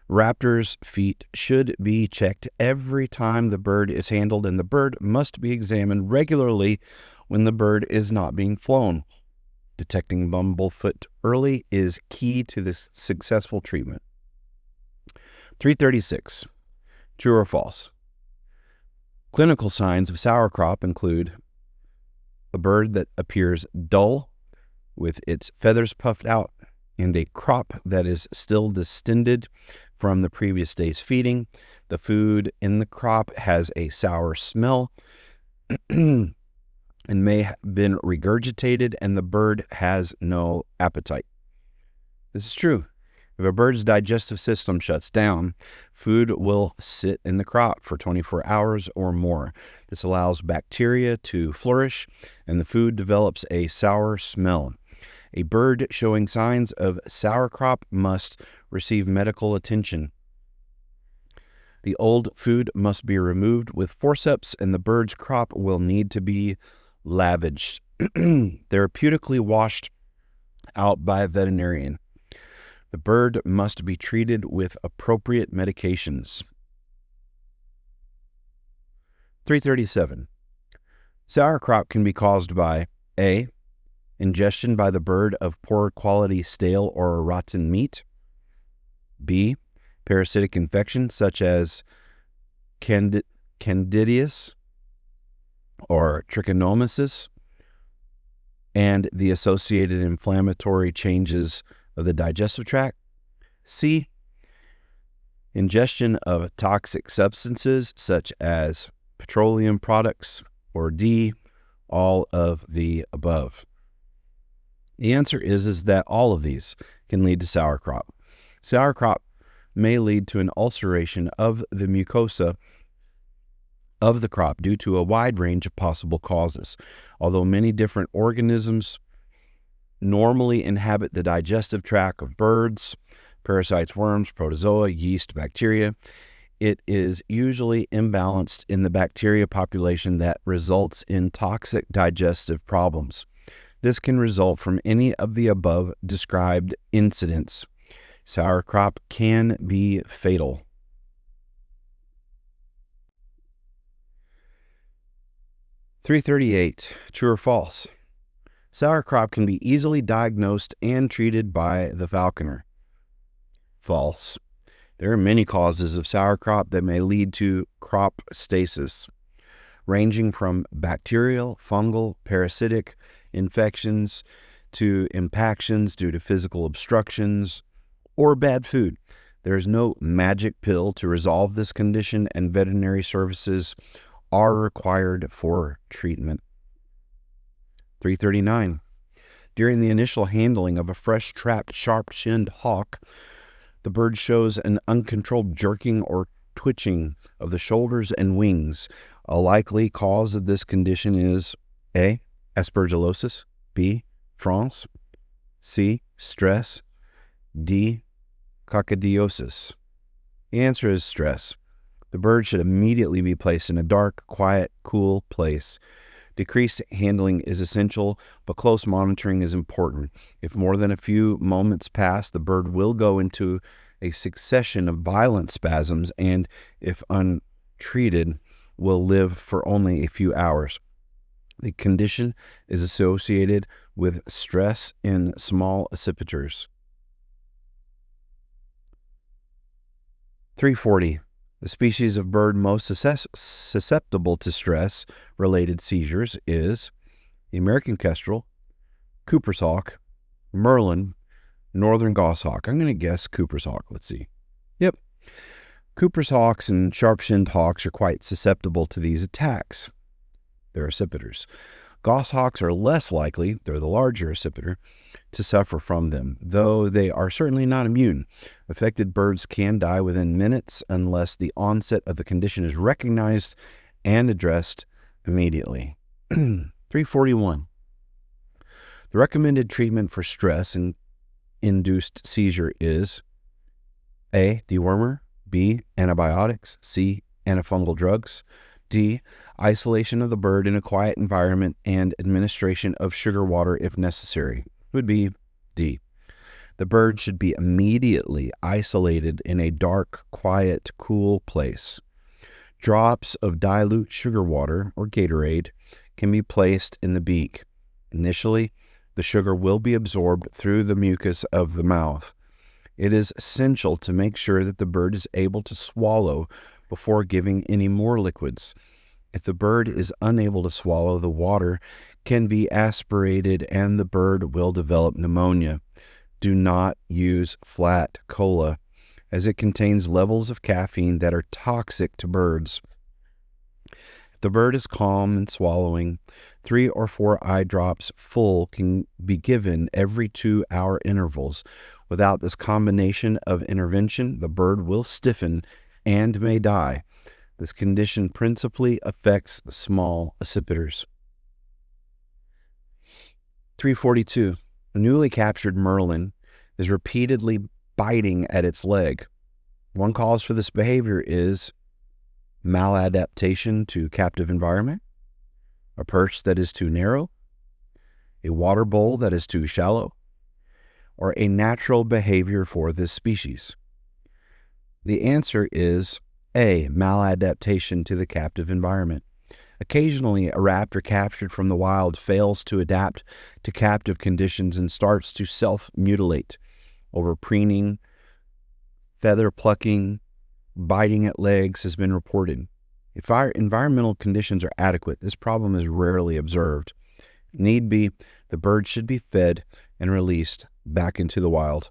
Raptor's feet should be checked every time the bird is handled, and the bird must be examined regularly when the bird is not being flown. Detecting bumblefoot early is key to this successful treatment. 336. True or false? Clinical signs of sour crop include a bird that appears dull with its feathers puffed out, and a crop that is still distended from the previous day's feeding. The food in the crop has a sour smell and may have been regurgitated, and the bird has no appetite. This is true. If a bird's digestive system shuts down, food will sit in the crop for 24 hours or more. This allows bacteria to flourish, and the food develops a sour smell. A bird showing signs of sour crop must receive medical attention. The old food must be removed with forceps, and the bird's crop will need to be lavaged. Therapeutically washed out by a veterinarian. The bird must be treated with appropriate medications. 337. Sour crop can be caused by A. Ingestion by the bird of poor quality stale or rotten meat. B. Parasitic infection such as Candidiasis or trichinomasis and the associated inflammatory changes of the digestive tract. C. Ingestion of toxic substances such as petroleum products. Or D. All of the above. The answer is that all of these can lead to sour crop. Sour crop may lead to an ulceration of the mucosa of the crop due to a wide range of possible causes. Although many different organisms normally inhabit the digestive tract of birds, parasites, worms, protozoa, yeast, bacteria, it is usually imbalanced in the bacteria population that results in toxic digestive problems. This can result from any of the above described incidents. Sour crop can be fatal. 338. True or false? Sour crop can be easily diagnosed and treated by the falconer. False. There are many causes of sour crop that may lead to crop stasis, ranging from bacterial, fungal, parasitic infections to impactions due to physical obstructions or bad food. There is no magic pill to resolve this condition, and veterinary services are required for treatment. 339. During the initial handling of a fresh trapped sharp-shinned hawk, the bird shows an uncontrolled jerking or twitching of the shoulders and wings. A likely cause of this condition is A. Aspergillosis, B. France, C. Stress, D. Coccidiosis. The answer is stress. The bird should immediately be placed in a dark, quiet, cool place. Decreased handling is essential, but close monitoring is important. If more than a few moments pass, the bird will go into a succession of violent spasms and, if untreated, will live for only a few hours. The condition is associated with stress in small accipiters. 340. The species of bird most susceptible to stress-related seizures is the American kestrel, Cooper's hawk, merlin, northern goshawk. I'm going to guess Cooper's hawk. Let's see. Yep. Cooper's hawks and sharp-shinned hawks are quite susceptible to these attacks. They're accipiters. Goshawks are less likely, they're the larger accipiter, to suffer from them, though they are certainly not immune. Affected birds can die within minutes unless the onset of the condition is recognized and addressed immediately. 341. The recommended treatment for stress-induced seizure is A. Dewormer, B. Antibiotics, C. Antifungal drugs, D. Isolation of the bird in a quiet environment and administration of sugar water if necessary. Would be D. The bird should be immediately isolated in a dark, quiet, cool place. Drops of dilute sugar water or Gatorade can be placed in the beak. Initially, the sugar will be absorbed through the mucus of the mouth. It is essential to make sure that the bird is able to swallow before giving any more liquids. If the bird is unable to swallow, the water can be aspirated and the bird will develop pneumonia. Do not use flat cola, as it contains levels of caffeine that are toxic to birds. If the bird is calm and swallowing, 3 or 4 eye drops full can be given every 2-hour intervals. Without this combination of intervention, the bird will stiffen and may die. This condition principally affects the small accipiters. 342. A newly captured merlin is repeatedly biting at its leg. One cause for this behavior is maladaptation to captive environment, a perch that is too narrow, a water bowl that is too shallow, or a natural behavior for this species? The answer is A, maladaptation to the captive environment. Occasionally, a raptor captured from the wild fails to adapt to captive conditions and starts to self-mutilate over preening, feather plucking, biting at legs has been reported. If our environmental conditions are adequate, this problem is rarely observed. If need be, the bird should be fed and released back into the wild.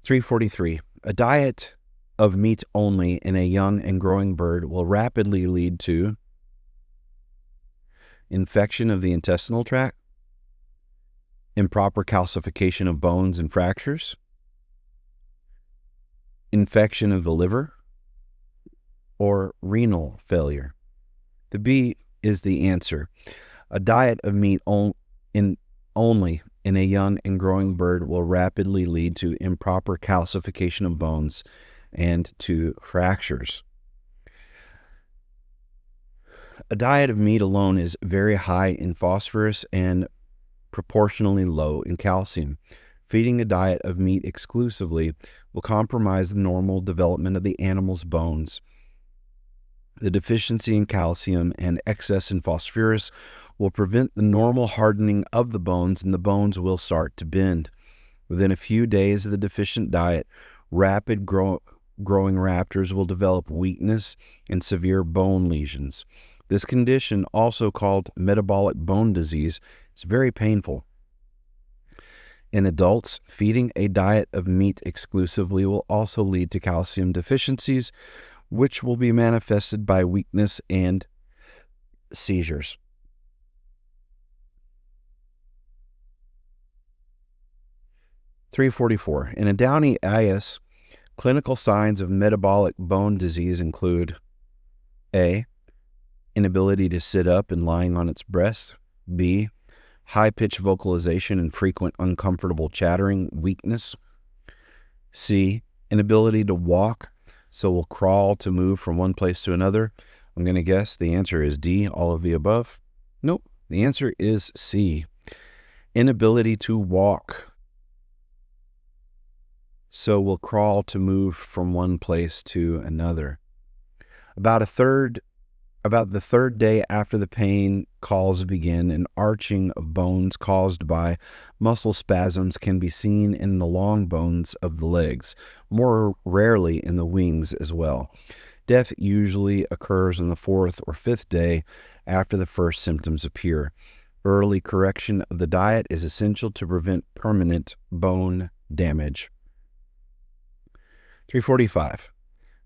343. A diet of meat only in a young and growing bird will rapidly lead to infection of the intestinal tract, improper calcification of bones and fractures, infection of the liver, or renal failure. The B is the answer. A diet of meat only in a young and growing bird will rapidly lead to improper calcification of bones and to fractures. A diet of meat alone is very high in phosphorus and proportionally low in calcium. Feeding a diet of meat exclusively will compromise the normal development of the animal's bones. The deficiency in calcium and excess in phosphorus will prevent the normal hardening of the bones, and the bones will start to bend. Within a few days of the deficient diet, growing raptors will develop weakness and severe bone lesions. This condition, also called metabolic bone disease, is very painful. In adults, feeding a diet of meat exclusively will also lead to calcium deficiencies, which will be manifested by weakness and seizures. (344) In a downy eyas, clinical signs of metabolic bone disease include A, inability to sit up and lying on its breast, B, high-pitched vocalization and frequent uncomfortable chattering, weakness, C, inability to walk, so will crawl to move from one place to another. I'm going to guess the answer is D, all of the above. Nope, the answer is C, inability to walk, so will crawl to move from one place to another. About the third day after the pain calls begin, an arching of bones caused by muscle spasms can be seen in the long bones of the legs, more rarely in the wings as well. Death usually occurs on the fourth or fifth day after the first symptoms appear. Early correction of the diet is essential to prevent permanent bone damage. 345.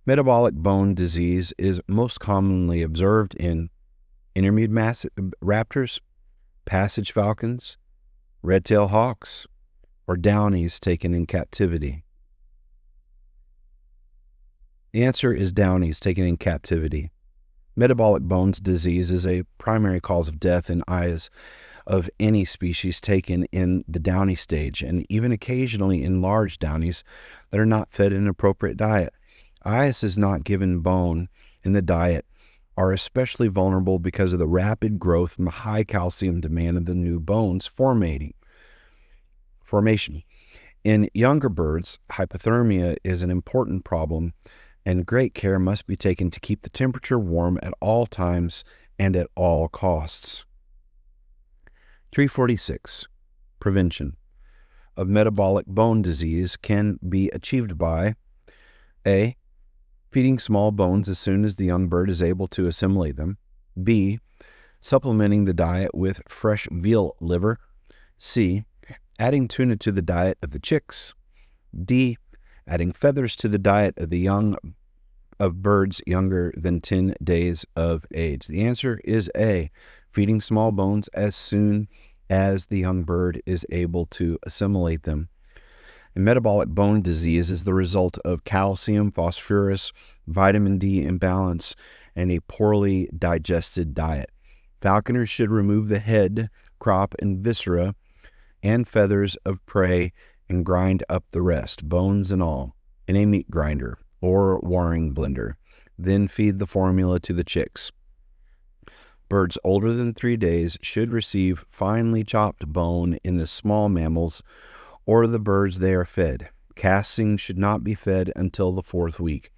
Metabolic bone disease is most commonly observed in intermediate raptors, passage falcons, red-tailed hawks, or downies taken in captivity. The answer is downies taken in captivity. Metabolic bone disease is a primary cause of death in eyes of any species taken in the downy stage, and even occasionally in large downies that are not fed an appropriate diet. Eyes is not given bone in the diet are especially vulnerable because of the rapid growth and the high calcium demand of the new bones formation. In younger birds, hypothermia is an important problem, and great care must be taken to keep the temperature warm at all times and at all costs. 346. Prevention of metabolic bone disease can be achieved by A, feeding small bones as soon as the young bird is able to assimilate them, B, supplementing the diet with fresh veal liver, C, adding tuna to the diet of the chicks, D, adding feathers to the diet of birds younger than 10 days of age. The answer is A, feeding small bones as soon as the young bird is able to assimilate them. And metabolic bone disease is the result of calcium, phosphorus, vitamin D imbalance, and a poorly digested diet. Falconers should remove the head, crop, and viscera and feathers of prey and grind up the rest, bones and all, in a meat grinder or warring blender. Then feed the formula to the chicks. Birds older than 3 days should receive finely chopped bone in the small mammals or the birds they are fed. Castings should not be fed until the 4th week.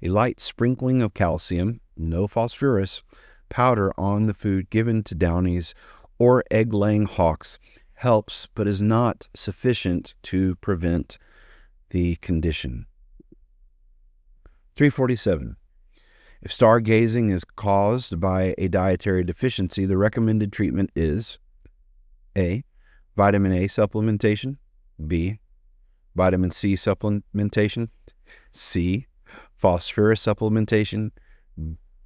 A light sprinkling of calcium, no phosphorus, powder on the food given to downies or egg-laying hawks helps but is not sufficient to prevent the condition. 347. If stargazing is caused by a dietary deficiency, the recommended treatment is A. Vitamin A supplementation, B. Vitamin C supplementation, C. Phosphorus supplementation,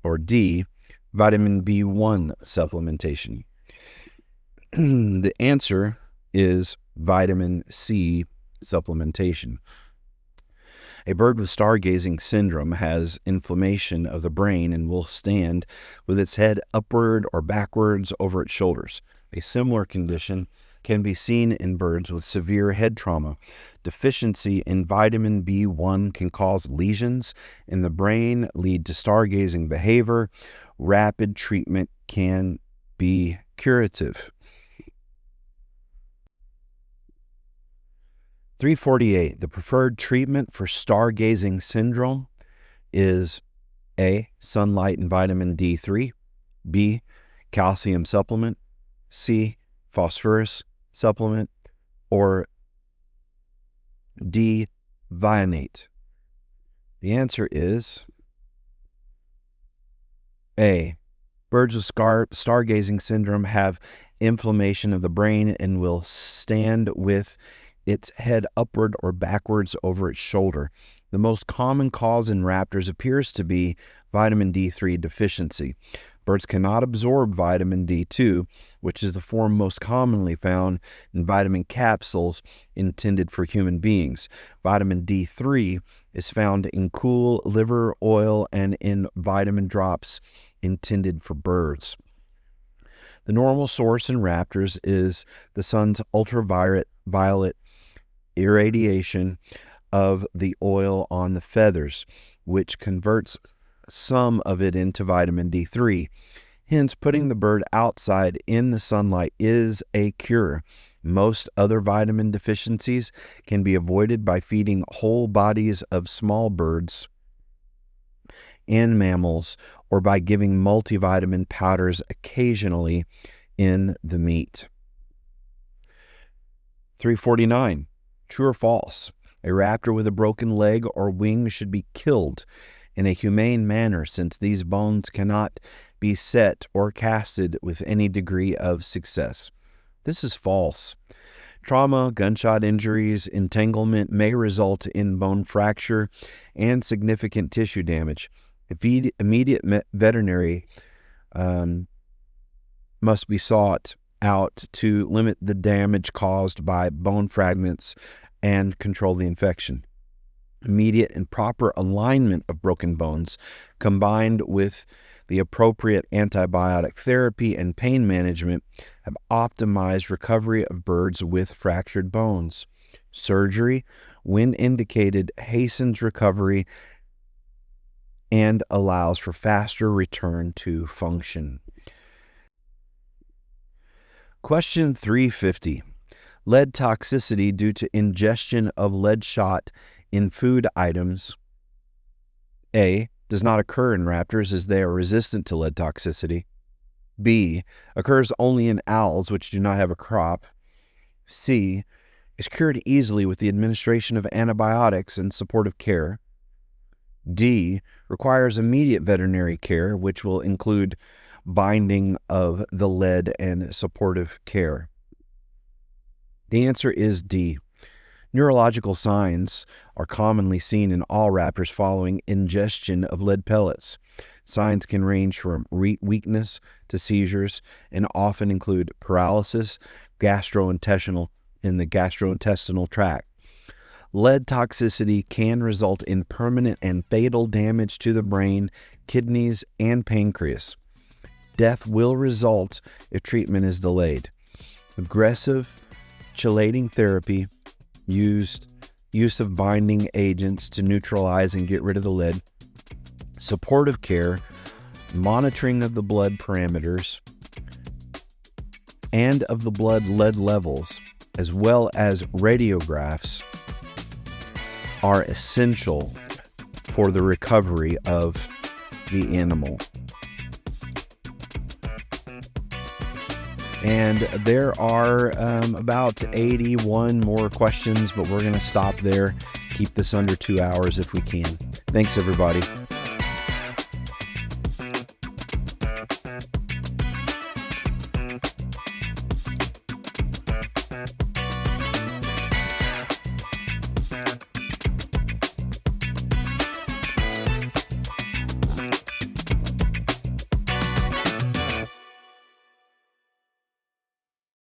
or D. Vitamin B1 supplementation. The answer is vitamin C supplementation. A bird with stargazing syndrome has inflammation of the brain and will stand with its head upward or backwards over its shoulders. A similar condition can be seen in birds with severe head trauma. Deficiency in vitamin B1 can cause lesions in the brain, lead to stargazing behavior. Rapid treatment can be curative. 348. The preferred treatment for stargazing syndrome is A. Sunlight and vitamin D3, B. Calcium supplement, C. Phosphorus supplement, or D. Vionate. The answer is A. Birds with stargazing syndrome have inflammation of the brain and will stand with its head upward or backwards over its shoulder. The most common cause in raptors appears to be vitamin D3 deficiency. Birds cannot absorb vitamin D2, which is the form most commonly found in vitamin capsules intended for human beings. Vitamin D3 is found in cool liver oil and in vitamin drops intended for birds. The normal source in raptors is the sun's ultraviolet irradiation of the oil on the feathers, which converts some of it into vitamin D3. Hence, putting the bird outside in the sunlight is a cure. Most other vitamin deficiencies can be avoided by feeding whole bodies of small birds and mammals, or by giving multivitamin powders occasionally in the meat. 349. True or false? A raptor with a broken leg or wing should be killed in a humane manner, since these bones cannot be set or casted with any degree of success. This is false. Trauma, gunshot injuries, entanglement may result in bone fracture and significant tissue damage. Immediate veterinary must be sought out to limit the damage caused by bone fragments and control the infection. Immediate and proper alignment of broken bones, combined with the appropriate antibiotic therapy and pain management, have optimized recovery of birds with fractured bones. Surgery, when indicated, hastens recovery and allows for faster return to function. Question 350. Lead toxicity due to ingestion of lead shot in food items. A. Does not occur in raptors as they are resistant to lead toxicity. B. Occurs only in owls which do not have a crop. C. Is cured easily with the administration of antibiotics and supportive care. D. Requires immediate veterinary care, which will include binding of the lead and supportive care. The answer is D. Neurological signs are commonly seen in all raptors following ingestion of lead pellets. Signs can range from weakness to seizures and often include paralysis, gastrointestinal tract. Lead toxicity can result in permanent and fatal damage to the brain, kidneys, and pancreas. Death will result if treatment is delayed. Aggressive chelating therapy, use of binding agents to neutralize and get rid of the lead, supportive care monitoring of the blood parameters and of the blood lead levels, as well as radiographs, are essential for the recovery of the animal. And there are about 81 more questions, but we're going to stop there. Keep this under 2 hours if we can. Thanks, everybody.